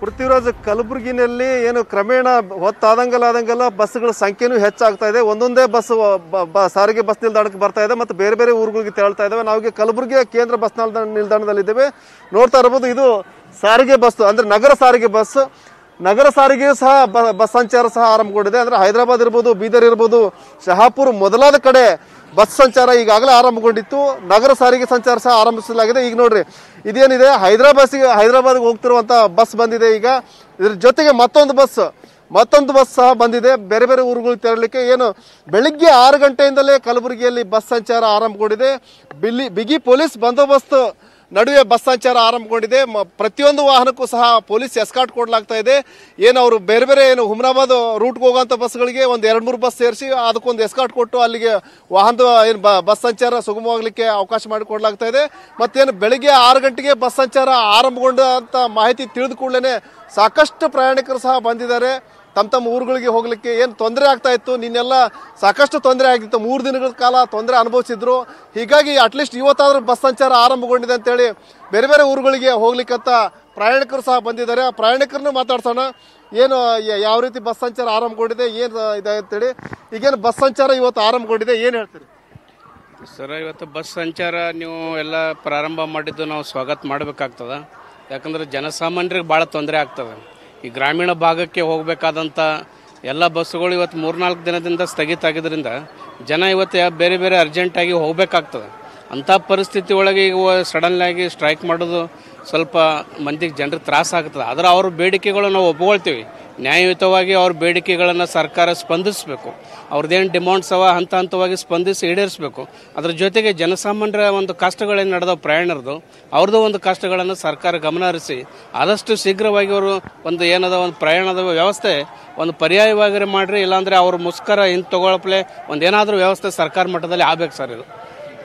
ಪೃಥ್ವಿರಾಜ್, ಕಲಬುರಗಿನಲ್ಲಿ ಏನು ಕ್ರಮೇಣ ಹೊತ್ತಾದಂಗೆಲ್ಲ ಬಸ್ಗಳ ಸಂಖ್ಯೆನೂ ಹೆಚ್ಚಾಗ್ತಾ ಇದೆ. ಒಂದೊಂದೇ ಬಸ್ ಸಾರಿಗೆ ಬಸ್ ನಿಲ್ದಾಣಕ್ಕೆ ಬರ್ತಾ ಇದೆ ಮತ್ತು ಬೇರೆ ಬೇರೆ ಊರುಗಳಿಗೆ ತೆರಳ್ತಾ ಇದ್ದಾವೆ. ನಾವೀಗ ಕಲಬುರಗಿಯ ಕೇಂದ್ರ ಬಸ್ ನಿಲ್ದಾಣದಲ್ಲಿದ್ದೇವೆ. ನೋಡ್ತಾ ಇರಬಹುದು, ಇದು ಸಾರಿಗೆ ಬಸ್ ಅಂದ್ರೆ ನಗರ ಸಾರಿಗೆ ಬಸ್. ನಗರ ಸಾರಿಗೆಯೂ ಸಹ ಬಸ್ ಸಂಚಾರ ಸಹ ಆರಂಭಗೊಂಡಿದೆ. ಅಂದರೆ ಹೈದರಾಬಾದ್ ಇರ್ಬೋದು, ಬೀದರ್ ಇರ್ಬೋದು, ಶಹಾಪುರ್ ಮೊದಲಾದ ಕಡೆ ಬಸ್ ಸಂಚಾರ ಈಗಾಗಲೇ ಆರಂಭಗೊಂಡಿತ್ತು. ನಗರ ಸಾರಿಗೆ ಸಂಚಾರ ಸಹ ಆರಂಭಿಸಲಾಗಿದೆ. ಈಗ ನೋಡ್ರಿ ಇದೇನಿದೆ ಹೈದರಾಬಾದ್ಗೆ ಹೋಗ್ತಿರುವಂತ ಬಸ್ ಬಂದಿದೆ. ಈಗ ಇದ್ರ ಜೊತೆಗೆ ಮತ್ತೊಂದು ಬಸ್ ಸಹ ಬಂದಿದೆ ಬೇರೆ ಬೇರೆ ಊರುಗಳು ತೆರಳಲಿಕ್ಕೆ. ಏನು ಬೆಳಿಗ್ಗೆ 6 ಗಂಟೆಯಿಂದಲೇ ಕಲಬುರಗಿಯಲ್ಲಿ ಬಸ್ ಸಂಚಾರ ಆರಂಭಗೊಂಡಿದೆ. ಬಿಗಿ ಪೊಲೀಸ್ ಬಂದೋಬಸ್ತ್ ನಡುವೆ ಬಸ್ ಸಂಚಾರ ಆರಂಭಗೊಂಡಿದೆ. ಪ್ರತಿಯೊಂದು ವಾಹನಕ್ಕೂ ಸಹ ಪೊಲೀಸ್ ಎಸ್ಕಾರ್ಟ್ ಕೊಡಲಾಗ್ತಾ ಇದೆ. ಏನು ಅವರು ಬೇರೆ ಬೇರೆ ಹುಮನಾಬಾದ್ ರೂಟ್ಗೆ ಹೋಗುವಂತ ಬಸ್ಗಳಿಗೆ ಒಂದು 2-3 ಬಸ್ ಸೇರಿಸಿ ಅದಕ್ಕೊಂದು ಎಸ್ಕಾರ್ಟ್ ಕೊಟ್ಟು ಅಲ್ಲಿಗೆ ವಾಹನದ ಏನು ಬಸ್ ಸಂಚಾರ ಸುಗಮವಾಗಲಿಕ್ಕೆ ಅವಕಾಶ ಮಾಡಿಕೊಡ್ಲಾಗ್ತಾ ಇದೆ. ಮತ್ತೇನು ಬೆಳಿಗ್ಗೆ 6 ಗಂಟೆಗೆ ಬಸ್ ಸಂಚಾರ ಆರಂಭಗೊಂಡ ಅಂತ ಮಾಹಿತಿ ತಿಳಿದ ಕೂಡಲೇ ಸಾಕಷ್ಟು ಪ್ರಯಾಣಿಕರು ಸಹ ಬಂದಿದ್ದಾರೆ. ತಮ್ಮ ಊರುಗಳಿಗೆ ಹೋಗ್ಲಿಕ್ಕೆ ಏನು ತೊಂದರೆ ಆಗ್ತಾ ಇತ್ತು, ನಿನ್ನೆಲ್ಲ ಸಾಕಷ್ಟು ತೊಂದರೆ ಆಗಿತ್ತು. 3 ದಿನಗಳ ಕಾಲ ತೊಂದರೆ ಅನುಭವಿಸಿದ್ರು. ಹೀಗಾಗಿ ಅಟ್ಲೀಸ್ಟ್ ಇವತ್ತಾದ್ರೂ ಬಸ್ ಸಂಚಾರ ಆರಂಭಗೊಂಡಿದೆ ಅಂತೇಳಿ ಬೇರೆ ಬೇರೆ ಊರುಗಳಿಗೆ ಹೋಗ್ಲಿಕ್ಕಂತ ಪ್ರಯಾಣಿಕರು ಸಹ ಬಂದಿದ್ದಾರೆ. ಆ ಪ್ರಯಾಣಿಕರನ್ನು ಮಾತಾಡ್ಸೋಣ. ಏನು ಯಾವ ರೀತಿ ಬಸ್ ಸಂಚಾರ ಆರಂಭಗೊಂಡಿದೆ, ಏನು ಇದೆ ಅಂತೇಳಿ. ಈಗೇನು ಬಸ್ ಸಂಚಾರ ಇವತ್ತು ಆರಂಭಗೊಂಡಿದೆ, ಏನು ಹೇಳ್ತೀರಿ ಸರ್? ಇವತ್ತು ಬಸ್ ಸಂಚಾರ ನೀವು ಎಲ್ಲ ಪ್ರಾರಂಭ ಮಾಡಿದ್ದು ನಾವು ಸ್ವಾಗತ ಮಾಡಬೇಕಾಗ್ತದೆ. ಯಾಕಂದ್ರೆ ಜನಸಾಮಾನ್ಯರಿಗೆ ಭಾಳ ತೊಂದರೆ ಆಗ್ತದೆ. ಈ ಗ್ರಾಮೀಣ ಭಾಗಕ್ಕೆ ಹೋಗಬೇಕಾದಂಥ ಎಲ್ಲ ಬಸ್ಸುಗಳು ಇವತ್ತು 3-4 ದಿನದಿಂದ ಸ್ಥಗಿತ ಆಗಿದ್ದರಿಂದ ಜನ ಇವತ್ತು ಬೇರೆ ಬೇರೆ ಅರ್ಜೆಂಟಾಗಿ ಹೋಗಬೇಕಾಗ್ತದೆ. ಅಂಥ ಪರಿಸ್ಥಿತಿ ಒಳಗೆ ಈಗ ಸಡನ್ನಾಗಿ ಸ್ಟ್ರೈಕ್ ಮಾಡೋದು ಸ್ವಲ್ಪ ಮಂದಿಗೆ ಜನರಿಗೆ ತ್ರಾಸ ಆಗ್ತದೆ. ಆದರೆ ಅವ್ರ ಬೇಡಿಕೆಗಳು ನಾವು ಒಪ್ಕೊಳ್ತೀವಿ. ನ್ಯಾಯಯುತವಾಗಿ ಅವ್ರ ಬೇಡಿಕೆಗಳನ್ನು ಸರ್ಕಾರ ಸ್ಪಂದಿಸಬೇಕು. ಅವ್ರದ್ದೇನು ಡಿಮಾಂಡ್ಸ್ ಅವ ಹಂತವಾಗಿ ಸ್ಪಂದಿಸಿ ಈಡೇರಿಸಬೇಕು. ಅದ್ರ ಜೊತೆಗೆ ಜನಸಾಮಾನ್ಯರ ಒಂದು ಕಷ್ಟಗಳೇನು ನಡೆದವು ಪ್ರಯಾಣರದು, ಅವ್ರದ್ದು ಒಂದು ಕಷ್ಟಗಳನ್ನು ಸರ್ಕಾರ ಗಮನ ಹರಿಸಿ ಆದಷ್ಟು ಶೀಘ್ರವಾಗಿ ಅವರು ಒಂದು ಏನದ ಒಂದು ಪ್ರಯಾಣದ ವ್ಯವಸ್ಥೆ ಒಂದು ಪರ್ಯಾಯವಾಗಿ ಮಾಡಿರಿ. ಇಲ್ಲಾಂದರೆ ಅವ್ರ ಮುಸ್ಕರ ಹಿಂದೆ ತಗೊಳಪ್ಲೆ ಒಂದು ಏನಾದರೂ ವ್ಯವಸ್ಥೆ ಸರ್ಕಾರ ಮಟ್ಟದಲ್ಲಿ ಆಗಬೇಕು ಸರ್. ಇದು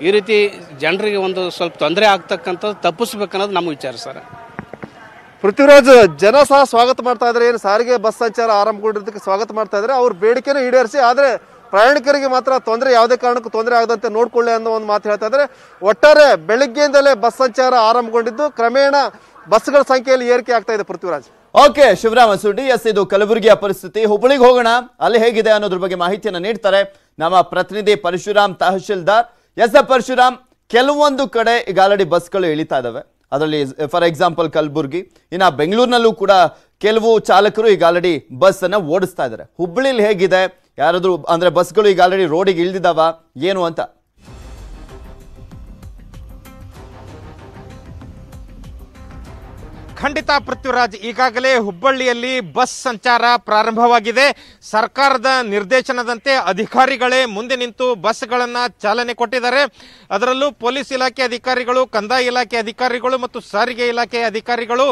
ಈ ರೀತಿ ಜನರಿಗೆ ಒಂದು ಸ್ವಲ್ಪ ತೊಂದರೆ ಆಗ್ತಕ್ಕಂಥದ್ದು ತಪ್ಪಿಸ್ಬೇಕನ್ನೋದು ನಮ್ಮ ವಿಚಾರ ಸರ್. ಪೃಥ್ವಿರಾಜ್, ಜನ ಸಹ ಸ್ವಾಗತ ಮಾಡ್ತಾ ಇದ್ದಾರೆ. ಏನು ಸಾರಿಗೆ ಬಸ್ ಸಂಚಾರ ಆರಂಭಗೊಂಡಿದ್ದಕ್ಕೆ ಸ್ವಾಗತ ಮಾಡ್ತಾ ಇದ್ದಾರೆ. ಅವ್ರ ಬೇಡಿಕೆನೂ ಈಡೇರಿಸಿ, ಆದರೆ ಪ್ರಯಾಣಿಕರಿಗೆ ಮಾತ್ರ ತೊಂದರೆ ಯಾವುದೇ ಕಾರಣಕ್ಕೂ ತೊಂದರೆ ಆಗದಂತೆ ನೋಡ್ಕೊಳ್ಳಿ ಅನ್ನೋ ಒಂದು ಮಾತು ಹೇಳ್ತಾ ಇದ್ದಾರೆ. ಒಟ್ಟಾರೆ ಬೆಳಿಗ್ಗೆಯಿಂದಲೇ ಬಸ್ ಸಂಚಾರ ಆರಂಭಗೊಂಡಿದ್ದು ಕ್ರಮೇಣ ಬಸ್ಗಳ ಸಂಖ್ಯೆಯಲ್ಲಿ ಏರಿಕೆ ಆಗ್ತಾ ಇದೆ. ಪೃಥ್ವಿರಾಜ್. ಓಕೆ, ಶಿವರಾಮ ಸುಡಿ. ಇದು ಕಲಬುರಗಿಯ ಪರಿಸ್ಥಿತಿ. ಹುಬ್ಬಳ್ಳಿಗೆ ಹೋಗೋಣ, ಅಲ್ಲಿ ಹೇಗಿದೆ ಅನ್ನೋದ್ರ ಬಗ್ಗೆ ಮಾಹಿತಿಯನ್ನು ನೀಡ್ತಾರೆ ನಮ್ಮ ಪ್ರತಿನಿಧಿ ಪರಶುರಾಮ್, ತಹಶೀಲ್ದಾರ್. ಪರಶುರಾಮ್, ಕೆಲವೊಂದು ಕಡೆ ಈಗ ಆಲ್ರೆಡಿ ಬಸ್ಗಳು ಇಳಿತಾ ಇದಾವೆ. ಅದರಲ್ಲಿ ಫಾರ್ ಎಕ್ಸಾಂಪಲ್ ಕಲಬುರ್ಗಿ, ಇನ್ನು ಬೆಂಗಳೂರಿನಲ್ಲೂ ಕೂಡ ಕೆಲವು ಚಾಲಕರು ಈಗ ಆಲ್ರೆಡಿ ಬಸ್ ಅನ್ನ ಓಡಿಸ್ತಾ ಇದ್ದಾರೆ. ಹುಬ್ಬಳ್ಳಿಲಿ ಹೇಗಿದೆ? ಯಾರಾದ್ರೂ ಅಂದ್ರೆ ಬಸ್ಗಳು ಈಗ ಆಲ್ರೆಡಿ ರೋಡಿಗೆ ಇಳಿದಿದ್ದಾವ ಏನು ಅಂತ? ಖಂಡಿತ ಪೃಥ್ವಿರಾಜ್, ಈಗಾಗಲೇ ಹುಬ್ಬಳ್ಳಿಯಲ್ಲಿ ಬಸ್ ಸಂಚಾರ ಪ್ರಾರಂಭವಾಗಿದೆ. ಸರ್ಕಾರದ ನಿರ್ದೇಶನದಂತೆ ಅಧಿಕಾರಿಗಳೇ ಮುಂದೆ ನಿಂತು ಬಸ್ಗಳನ್ನು ಚಾಲನೆ ಕೊಟ್ಟಿದ್ದಾರೆ. ಅದರಲ್ಲೂ ಪೊಲೀಸ್ ಇಲಾಖೆ ಅಧಿಕಾರಿಗಳು, ಕಂದಾಯ ಇಲಾಖೆ ಅಧಿಕಾರಿಗಳು ಮತ್ತು ಸಾರಿಗೆ ಇಲಾಖೆ ಅಧಿಕಾರಿಗಳು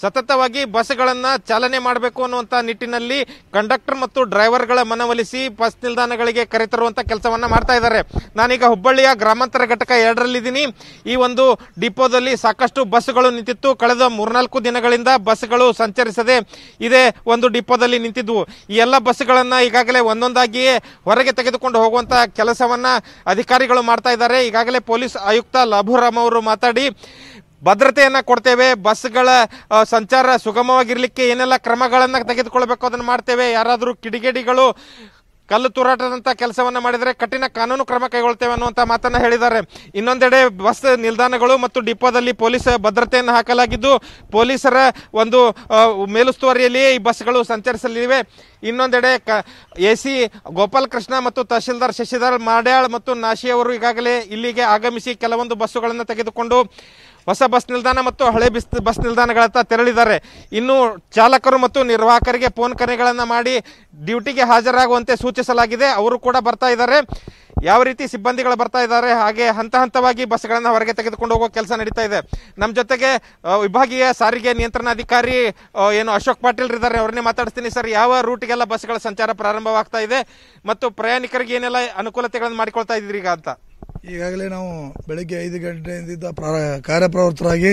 ಸತತವಾಗಿ ಬಸ್ಗಳನ್ನು ಚಾಲನೆ ಮಾಡಬೇಕು ಅನ್ನುವಂಥ ನಿಟ್ಟಿನಲ್ಲಿ ಕಂಡಕ್ಟರ್ ಮತ್ತು ಡ್ರೈವರ್ಗಳ ಮನವೊಲಿಸಿ ಬಸ್ ನಿಲ್ದಾಣಗಳಿಗೆ ಕರೆತರುವಂಥ ಕೆಲಸವನ್ನ ಮಾಡ್ತಾ ಇದ್ದಾರೆ. ನಾನೀಗ ಹುಬ್ಬಳ್ಳಿಯ ಗ್ರಾಮಾಂತರ ಘಟಕ 2ರಲ್ಲಿದ್ದೀನಿ. ಈ ಒಂದು ಡಿಪೋದಲ್ಲಿ ಸಾಕಷ್ಟು ಬಸ್ಗಳು ನಿಂತಿತ್ತು. ಕಳೆದ 3-4 ದಿನಗಳಿಂದ ಬಸ್ಗಳು ಸಂಚರಿಸದೆ ಇದೇ ಒಂದು ಡಿಪೋದಲ್ಲಿ ನಿಂತಿದ್ವು. ಈ ಎಲ್ಲ ಬಸ್ಗಳನ್ನ ಈಗಾಗಲೇ ಒಂದೊಂದಾಗಿಯೇ ಹೊರಗೆ ತೆಗೆದುಕೊಂಡು ಹೋಗುವಂತಹ ಕೆಲಸವನ್ನ ಅಧಿಕಾರಿಗಳು ಮಾಡ್ತಾ ಇದ್ದಾರೆ. ಈಗಾಗಲೇ ಪೊಲೀಸ್ ಆಯುಕ್ತ ಲಾಭುರಾಮ್ ಅವರು ಮಾತಾಡಿ ಭದ್ರತೆಯನ್ನ ಕೊಡ್ತೇವೆ, ಬಸ್ಗಳ ಸಂಚಾರ ಸುಗಮವಾಗಿರ್ಲಿಕ್ಕೆ ಏನೆಲ್ಲ ಕ್ರಮಗಳನ್ನ ತೆಗೆದುಕೊಳ್ಬೇಕು ಅದನ್ನು ಮಾಡ್ತೇವೆ, ಯಾರಾದರೂ ಕಿಡಿಗೇಡಿಗಳು ಕಲ್ಲು ತೂರಾಟದಂತ ಕೆಲಸವನ್ನ ಮಾಡಿದರೆ ಕಠಿಣ ಕಾನೂನು ಕ್ರಮ ಕೈಗೊಳ್ತೇವೆ ಅನ್ನುವಂತ ಮಾತನ್ನ ಹೇಳಿದ್ದಾರೆ. ಇನ್ನೊಂದೆಡೆ ಬಸ್ ನಿಲ್ದಾಣಗಳು ಮತ್ತು ಡಿಪೋದಲ್ಲಿ ಪೊಲೀಸ್ ಭದ್ರತೆಯನ್ನು ಹಾಕಲಾಗಿದ್ದು ಪೊಲೀಸರ ಒಂದು ಮೇಲುಸ್ತುವಾರಿಯಲ್ಲಿಯೇ ಈ ಬಸ್ಗಳು ಸಂಚರಿಸಲಿವೆ. ಇನ್ನೊಂದೆಡೆ ಎಸಿ ಗೋಪಾಲ್ ಕೃಷ್ಣ ಮತ್ತು ತಹಶೀಲ್ದಾರ್ ಶಶಿಧರ್ ಮಾಡ್ಯಾಳ್ ಮತ್ತು ನಾಶಿ ಅವರು ಈಗಾಗಲೇ ಇಲ್ಲಿಗೆ ಆಗಮಿಸಿ ಕೆಲವೊಂದು ಬಸ್ಸುಗಳನ್ನು ತೆಗೆದುಕೊಂಡು ಹೊಸ ಬಸ್ ನಿಲ್ದಾಣ ಮತ್ತು ಹಳೆ ಬಸ್ ನಿಲ್ದಾಣಗಳತ್ತ ತೆರಳಿದ್ದಾರೆ. ಇನ್ನು ಚಾಲಕರು ಮತ್ತು ನಿರ್ವಾಹಕರಿಗೆ ಫೋನ್ ಕರೆಗಳನ್ನು ಮಾಡಿ ಡ್ಯೂಟಿಗೆ ಹಾಜರಾಗುವಂತೆ ಸೂಚಿಸಲಾಗಿದೆ. ಅವರು ಕೂಡ ಬರ್ತಾ ಇದ್ದಾರೆ. ಯಾವ ರೀತಿ ಸಿಬ್ಬಂದಿಗಳು ಬರ್ತಾ ಇದ್ದಾರೆ, ಹಾಗೆ ಹಂತ ಹಂತವಾಗಿ ಬಸ್ಗಳನ್ನು ಹೊರಗೆ ತೆಗೆದುಕೊಂಡು ಹೋಗೋ ಕೆಲಸ ನಡೀತಾ ಇದೆ. ನಮ್ಮ ಜೊತೆಗೆ ವಿಭಾಗೀಯ ಸಾರಿಗೆ ನಿಯಂತ್ರಣಾಧಿಕಾರಿ ಏನು ಅಶೋಕ್ ಪಾಟೀಲ್ ಇದ್ದಾರೆ, ಅವ್ರನ್ನೇ ಮಾತಾಡ್ತೀನಿ. ಸರ್, ಯಾವ ರೂಟ್ಗೆಲ್ಲ ಬಸ್ಗಳ ಸಂಚಾರ ಪ್ರಾರಂಭವಾಗ್ತಾ ಇದೆ ಮತ್ತು ಪ್ರಯಾಣಿಕರಿಗೆ ಏನೆಲ್ಲ ಅನುಕೂಲತೆಗಳನ್ನು ಮಾಡಿಕೊಳ್ತಾ ಇದ್ರಿ ಈಗ ಅಂತ? ಈಗಾಗಲೇ ನಾವು ಬೆಳಗ್ಗೆ 5 ಗಂಟೆಯಿಂದ ಕಾರ್ಯಪ್ರವೃತ್ತರಾಗಿ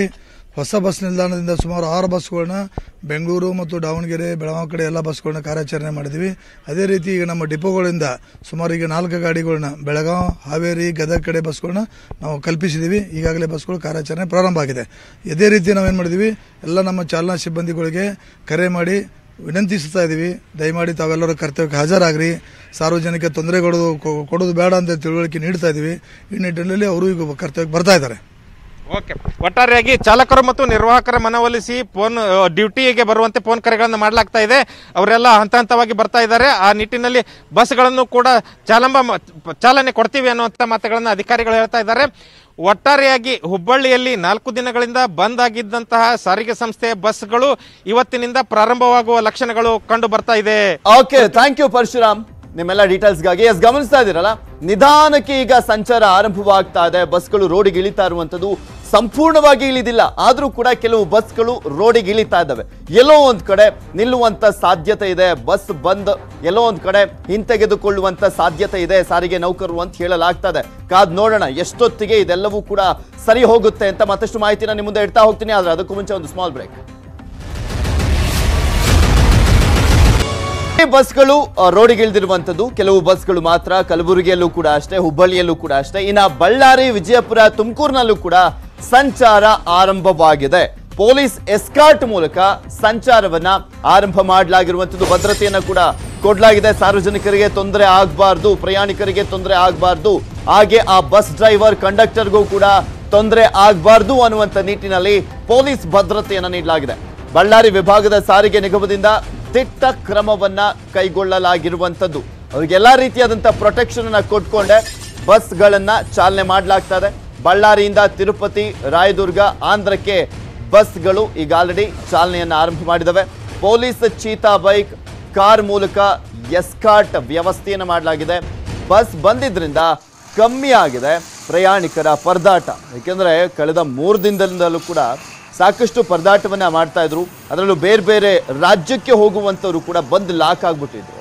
ಹೊಸ ಬಸ್ ನಿಲ್ದಾಣದಿಂದ ಸುಮಾರು 6 ಬಸ್ಗಳನ್ನ ಬೆಂಗಳೂರು ಮತ್ತು ದಾವಣಗೆರೆ, ಬೆಳಗಾವಿ ಕಡೆ ಎಲ್ಲ ಬಸ್ಗಳನ್ನ ಕಾರ್ಯಾಚರಣೆ ಮಾಡಿದ್ವಿ. ಅದೇ ರೀತಿ ಈಗ ನಮ್ಮ ಡಿಪೋಗಳಿಂದ ಸುಮಾರು ಈಗ 4 ಗಾಡಿಗಳನ್ನ ಬೆಳಗಾವಿ, ಹಾವೇರಿ, ಗದಗ ಕಡೆ ಬಸ್ಗಳನ್ನ ನಾವು ಕಲ್ಪಿಸಿದ್ದೀವಿ. ಈಗಾಗಲೇ ಬಸ್ಗಳು ಕಾರ್ಯಾಚರಣೆ ಪ್ರಾರಂಭ ಆಗಿದೆ. ಇದೇ ರೀತಿ ನಾವೇನು ಮಾಡಿದ್ವಿ, ಎಲ್ಲ ನಮ್ಮ ಚಾಲನಾ ಸಿಬ್ಬಂದಿಗಳಿಗೆ ಕರೆ ಮಾಡಿ ವಿನಂತಿಸ್ತಾ ಇದ್ದೀವಿ, ದಯಮಾಡಿ ತಾವೆಲ್ಲರೂ ಕರ್ತವ್ಯಕ್ಕೆ ಹಾಜರಾಗ್ರಿ, ಸಾರ್ವಜನಿಕ ತೊಂದರೆಗಳು ಕೊಡೋದು ಬೇಡ ಅಂತ ತಿಳುವಳಿಕೆ ನೀಡ್ತಾ ಇದ್ದೀವಿ. ಈ ನಿಟ್ಟಿನಲ್ಲಿ ಅವರು ಈಗ ಕರ್ತವ್ಯಕ್ಕೆ ಬರ್ತಾ ಇದ್ದಾರೆ. ಓಕೆ, ಒಟ್ಟಾರೆಯಾಗಿ ಚಾಲಕರು ಮತ್ತು ನಿರ್ವಾಹಕರ ಮನವೊಲಿಸಿ ಫೋನ್ ಡ್ಯೂಟಿಗೆ ಬರುವಂತೆ ಫೋನ್ ಕರೆಗಳನ್ನು ಮಾಡಲಾಗ್ತಾ ಇದೆ. ಅವರೆಲ್ಲ ಹಂತ ಹಂತವಾಗಿ ಬರ್ತಾ ಇದ್ದಾರೆ. ಆ ನಿಟ್ಟಿನಲ್ಲಿ ಬಸ್ಗಳನ್ನು ಕೂಡ ಚಾಲನೆ ಕೊಡ್ತೀವಿ ಅನ್ನುವಂಥ ಮಾತುಗಳನ್ನು ಅಧಿಕಾರಿಗಳು ಹೇಳ್ತಾ ಇದ್ದಾರೆ. ಒಟ್ಟಾರೆಯಾಗಿ ಹುಬ್ಬಳ್ಳಿಯಲ್ಲಿ 4 ದಿನಗಳಿಂದ ಬಂದ್ ಆಗಿದ್ದಂತಹ ಸಾರಿಗೆ ಸಂಸ್ಥೆಯ ಬಸ್ಗಳು ಇವತ್ತಿನಿಂದ ಪ್ರಾರಂಭವಾಗುವ ಲಕ್ಷಣಗಳು ಕಂಡು ಬರ್ತಾ ಇದೆ. ಓಕೆ, ಥ್ಯಾಂಕ್ ಯು ಪರಶುರಾಮ್ ನಿಮ್ಮೆಲ್ಲ ಡೀಟೇಲ್ಸ್ಗಾಗಿ. ಗಮನಿಸ್ತಾ ಇದ್ದೀರಲ್ಲ, ನಿಧಾನಕ್ಕೆ ಈಗ ಸಂಚಾರ ಆರಂಭವಾಗ್ತಾ ಇದೆ. ಬಸ್ಗಳು ರೋಡಿಗೆ ಇಳಿತಾ ಇರುವಂತದ್ದು ಸಂಪೂರ್ಣವಾಗಿ ಇಳಿದಿಲ್ಲ, ಆದ್ರೂ ಕೂಡ ಕೆಲವು ಬಸ್ಗಳು ರೋಡಿಗೆ ಇಳಿತಾ ಇದ್ದಾವೆ. ಎಲ್ಲೋ ಒಂದ್ ಕಡೆ ನಿಲ್ಲುವಂತ ಸಾಧ್ಯತೆ ಇದೆ, ಬಸ್ ಬಂದ್ ಎಲ್ಲೋ ಒಂದ್ ಕಡೆ ಹಿಂತೆಗೆದುಕೊಳ್ಳುವಂತ ಸಾಧ್ಯತೆ ಇದೆ ಸಾರಿಗೆ ನೌಕರರು ಅಂತ ಹೇಳಲಾಗ್ತಾ ಇದೆ. ಕಾದ್ ನೋಡೋಣ ಎಷ್ಟೊತ್ತಿಗೆ ಇದೆಲ್ಲವೂ ಕೂಡ ಸರಿ ಹೋಗುತ್ತೆ ಅಂತ. ಮತ್ತಷ್ಟು ಮಾಹಿತಿನ ನಿಮ್ಮ ಮುಂದೆ ಇಡ್ತಾ ಹೋಗ್ತೀನಿ, ಆದ್ರೆ ಅದಕ್ಕೂ ಮುಂಚೆ ಒಂದು ಸ್ಮಾಲ್ ಬ್ರೇಕ್. ಬಸ್ಗಳು ರೋಡಿಗೆ ಇಳಿದಿರುವಂತದ್ದು, ಕೆಲವು ಬಸ್ಗಳು ಮಾತ್ರ. ಕಲಬುರಗಿಯಲ್ಲೂ ಕೂಡ ಅಷ್ಟೇ, ಹುಬ್ಬಳ್ಳಿಯಲ್ಲೂ ಕೂಡ ಅಷ್ಟೇ. ಇನ್ನ ಬಳ್ಳಾರಿ, ವಿಜಯಪುರ, ತುಮಕೂರಿನಲ್ಲೂ ಕೂಡ ಸಂಚಾರ ಆರಂಭವಾಗಿದೆ. ಪೊಲೀಸ್ ಎಸ್ಕಾರ್ಟ್ ಮೂಲಕ ಸಂಚಾರವನ್ನ ಆರಂಭ ಮಾಡಲಾಗಿರುವಂತದ್ದು. ಭದ್ರತೆಯನ್ನ ಕೂಡ ಕೊಡಲಾಗಿದೆ. ಸಾರ್ವಜನಿಕರಿಗೆ ತೊಂದರೆ ಆಗಬಾರ್ದು, ಪ್ರಯಾಣಿಕರಿಗೆ ತೊಂದರೆ ಆಗಬಾರ್ದು, ಹಾಗೆ ಆ ಬಸ್ ಡ್ರೈವರ್ ಕಂಡಕ್ಟರ್ಗೂ ಕೂಡ ತೊಂದರೆ ಆಗಬಾರ್ದು ಅನ್ನುವಂತ ನಿಟ್ಟಿನಲ್ಲಿ ಪೊಲೀಸ್ ಭದ್ರತೆಯನ್ನ ನೀಡಲಾಗಿದೆ. ಬಳ್ಳಾರಿ ವಿಭಾಗದ ಸಾರಿಗೆ ನಿಗಮದಿಂದ ದಿಟ್ಟ ಕ್ರಮವನ್ನ ಕೈಗೊಳ್ಳಲಾಗಿರುವಂತದ್ದು. ಅವರಿಗೆಲ್ಲಾ ರೀತಿಯಾದಂತಹ ಪ್ರೊಟೆಕ್ಷನ್ ಅನ್ನ ಕೊಟ್ಕೊಂಡೆ ಬಸ್ಗಳನ್ನ ಚಾಲನೆ ಮಾಡಲಾಗ್ತಾ ಇದೆ. ಬಳ್ಳಾರಿಯಿಂದ ತಿರುಪತಿ, ರಾಯದುರ್ಗ, ಆಂಧ್ರಕ್ಕೆ ಬಸ್ಗಳು ಈಗ ಆಲ್ರೆಡಿ ಚಾಲನೆಯನ್ನ ಆರಂಭ ಮಾಡಿದವೆ. ಪೊಲೀಸ್ ಚೀತಾ ಬೈಕ್, ಕಾರ್ ಮೂಲಕ ಎಸ್ಕಾರ್ಟ್ ವ್ಯವಸ್ಥೆಯನ್ನು ಮಾಡಲಾಗಿದೆ. ಬಸ್ ಬಂದಿದ್ರಿಂದ ಕಮ್ಮಿ ಆಗಿದೆ ಪ್ರಯಾಣಿಕರ ಪರದಾಟ. ಏಕೆಂದ್ರೆ ಕಳೆದ 3 ದಿನದಿಂದಲೂ ಕೂಡ ಸಾಕಷ್ಟು ಪರದಾಟವನ್ನ ಮಾಡ್ತಾ ಇದ್ರು. ಅದರಲ್ಲೂ ಬೇರೆ ಬೇರೆ ರಾಜ್ಯಕ್ಕೆ ಹೋಗುವಂತವರು ಕೂಡ ಬಂದು ಲಾಕ್ ಆಗ್ಬಿಟ್ಟಿದ್ರು.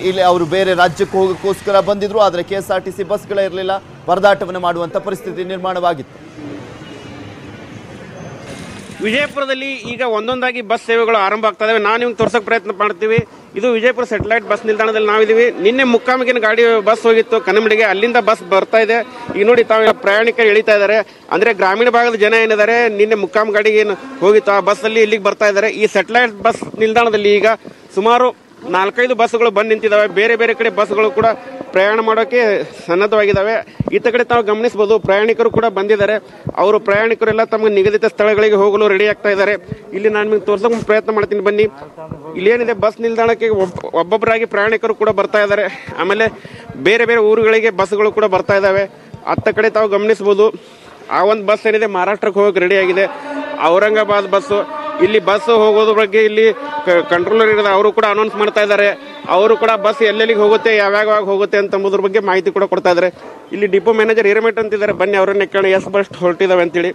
ಇಲ್ಲಿ ಅವರು ಬೇರೆ ರಾಜ್ಯಕ್ಕೆ ಹೋಗೋಕ್ಕೋಸ್ಕರ ಬಂದಿದ್ರು, ಆದರೆ KSRTC ಬಸ್ಗಳೇ ಇರಲಿಲ್ಲ. ಪರದಾಟವನ್ನು ಮಾಡುವಂತ ಪರಿಸ್ಥಿತಿ ನಿರ್ಮಾಣವಾಗಿತ್ತು. ವಿಜಯಪುರದಲ್ಲಿ ಈಗ ಒಂದೊಂದಾಗಿ ಬಸ್ ಸೇವೆಗಳು ಆರಂಭ ಆಗ್ತಾ ಇದಾವೆ. ನಾವು ನಿಮ್ಗೆ ತೋರ್ಸೋಕೆ ಪ್ರಯತ್ನ ಮಾಡ್ತೀವಿ. ಇದು ವಿಜಯಪುರ ಸ್ಯಾಟಲೈಟ್ ಬಸ್ ನಿಲ್ದಾಣದಲ್ಲಿ ನಾವಿದ್ದೀವಿ. ನಿನ್ನೆ ಮುಕ್ಕಾಮಿಗಿನ ಗಾಡಿ ಬಸ್ ಹೋಗಿತ್ತು ಕನ್ನಂಬಡಿಗೆ, ಅಲ್ಲಿಂದ ಬಸ್ ಬರ್ತಾ ಇದೆ. ಈಗ ನೋಡಿ ತಾವು ಪ್ರಯಾಣಿಕರು ಇಳಿತಾ ಇದ್ದಾರೆ. ಅಂದ್ರೆ ಗ್ರಾಮೀಣ ಭಾಗದ ಜನ ಏನಿದ್ದಾರೆ, ನಿನ್ನೆ ಮುಕ್ಕಾಮ್ ಗಾಡಿಗೆ ಏನು ಹೋಗಿತ್ತು ಆ ಬಸ್ ಅಲ್ಲಿ ಇಲ್ಲಿಗೆ ಬರ್ತಾ ಇದ್ದಾರೆ. ಈ ಸ್ಯಾಟಲೈಟ್ ಬಸ್ ನಿಲ್ದಾಣದಲ್ಲಿ ಈಗ ಸುಮಾರು 4-5 ಬಸ್ಗಳು ಬಂದು ನಿಂತಿದ್ದಾವೆ. ಬೇರೆ ಬೇರೆ ಕಡೆ ಬಸ್ಗಳು ಕೂಡ ಪ್ರಯಾಣ ಮಾಡೋಕೆ ಸನ್ನದ್ಧವಾಗಿದ್ದಾವೆ. ಈತ ಕಡೆ ತಾವು ಗಮನಿಸಬಹುದು, ಪ್ರಯಾಣಿಕರು ಕೂಡ ಬಂದಿದ್ದಾರೆ. ಅವರು ಪ್ರಯಾಣಿಕರೆಲ್ಲ ತಮ್ಮ ನಿಗದಿತ ಸ್ಥಳಗಳಿಗೆ ಹೋಗಲು ರೆಡಿ ಆಗ್ತಾ ಇದ್ದಾರೆ. ಇಲ್ಲಿ ನಾನು ನಿಮಗೆ ತೋರ್ಸೋಕೆ ಪ್ರಯತ್ನ ಮಾಡ್ತೀನಿ, ಬನ್ನಿ. ಇಲ್ಲೇನಿದೆ, ಬಸ್ ನಿಲ್ದಾಣಕ್ಕೆ ಒಬ್ಬೊಬ್ಬರಾಗಿ ಪ್ರಯಾಣಿಕರು ಕೂಡ ಬರ್ತಾ ಇದ್ದಾರೆ. ಆಮೇಲೆ ಬೇರೆ ಬೇರೆ ಊರುಗಳಿಗೆ ಬಸ್ಗಳು ಕೂಡ ಬರ್ತಾ ಇದ್ದಾವೆ. ಅತ್ತ ಕಡೆ ತಾವು ಗಮನಿಸಬಹುದು, ಆ ಒಂದು ಬಸ್ ಏನಿದೆ ಮಹಾರಾಷ್ಟ್ರಕ್ಕೆ ಹೋಗಕ್ಕೆ ರೆಡಿ ಆಗಿದೆ. ಔರಂಗಾಬಾದ್ ಬಸ್ಸು. ಇಲ್ಲಿ ಬಸ್ ಹೋಗೋದ್ರ ಬಗ್ಗೆ ಇಲ್ಲಿ ಕಂಟ್ರೋಲರ್ ಇರೋದು, ಅವರು ಕೂಡ ಅನೌನ್ಸ್ ಮಾಡ್ತಾ ಇದ್ದಾರೆ. ಅವರು ಕೂಡ ಬಸ್ ಎಲ್ಲೆಲ್ಲಿಗೆ ಹೋಗುತ್ತೆ, ಯಾವ್ಯಾವ ಹೋಗುತ್ತೆ ಅಂತಂಬುದ್ರ ಬಗ್ಗೆ ಮಾಹಿತಿ ಕೂಡ ಕೊಡ್ತಾ ಇದ್ದಾರೆ. ಇಲ್ಲಿ ಡಿಪೋ ಮ್ಯಾನೇಜರ್ ಹಿರೇಮಠ್ ಅಂತಿದ್ದಾರೆ, ಬನ್ನಿ ಅವರನ್ನೇ ಕೇಳಿ ಎಷ್ಟು ಬಸ್ ಹೊರಟಿದಾವೆ ಅಂತೇಳಿ.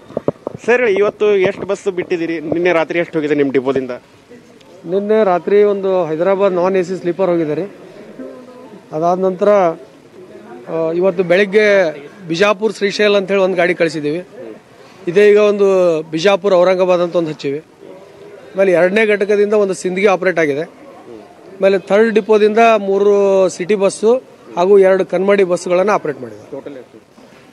ಸರ್, ಇವತ್ತು ಎಷ್ಟು ಬಸ್ ಬಿಟ್ಟಿದ್ದೀರಿ? ನಿನ್ನೆ ರಾತ್ರಿ ಎಷ್ಟು ಹೋಗಿದೆ ನಿಮ್ಮ ಡಿಪೋದಿಂದ? ನಿನ್ನೆ ರಾತ್ರಿ ಒಂದು ಹೈದರಾಬಾದ್ ನಾನ್ AC ಸ್ಲೀಪರ್ ಹೋಗಿದ್ದಾರೆ. ಅದಾದ ನಂತರ ಇವತ್ತು ಬೆಳಗ್ಗೆ ಬಿಜಾಪುರ್ ಶ್ರೀಶೈಲ್ ಅಂತ ಹೇಳಿ ಒಂದು ಗಾಡಿ ಕಳಿಸಿದ್ದೀವಿ. ಇದೇ ಈಗ ಒಂದು ಬಿಜಾಪುರ್ ಔರಂಗಾಬಾದ್ ಅಂತ ಒಂದು ಹಚ್ಚಿವಿ. ಆಮೇಲೆ 2ನೇ ಘಟಕದಿಂದ ಒಂದು ಸಿಂದಗಿ ಆಪರೇಟ್ ಆಗಿದೆ. ಆಮೇಲೆ 3rd ಡಿಪೋದಿಂದ 3 ಸಿಟಿ ಬಸ್ಸು ಹಾಗೂ 2 ಕನ್ಮಡಿ ಬಸ್ಗಳನ್ನು ಆಪರೇಟ್ ಮಾಡಿದೆ.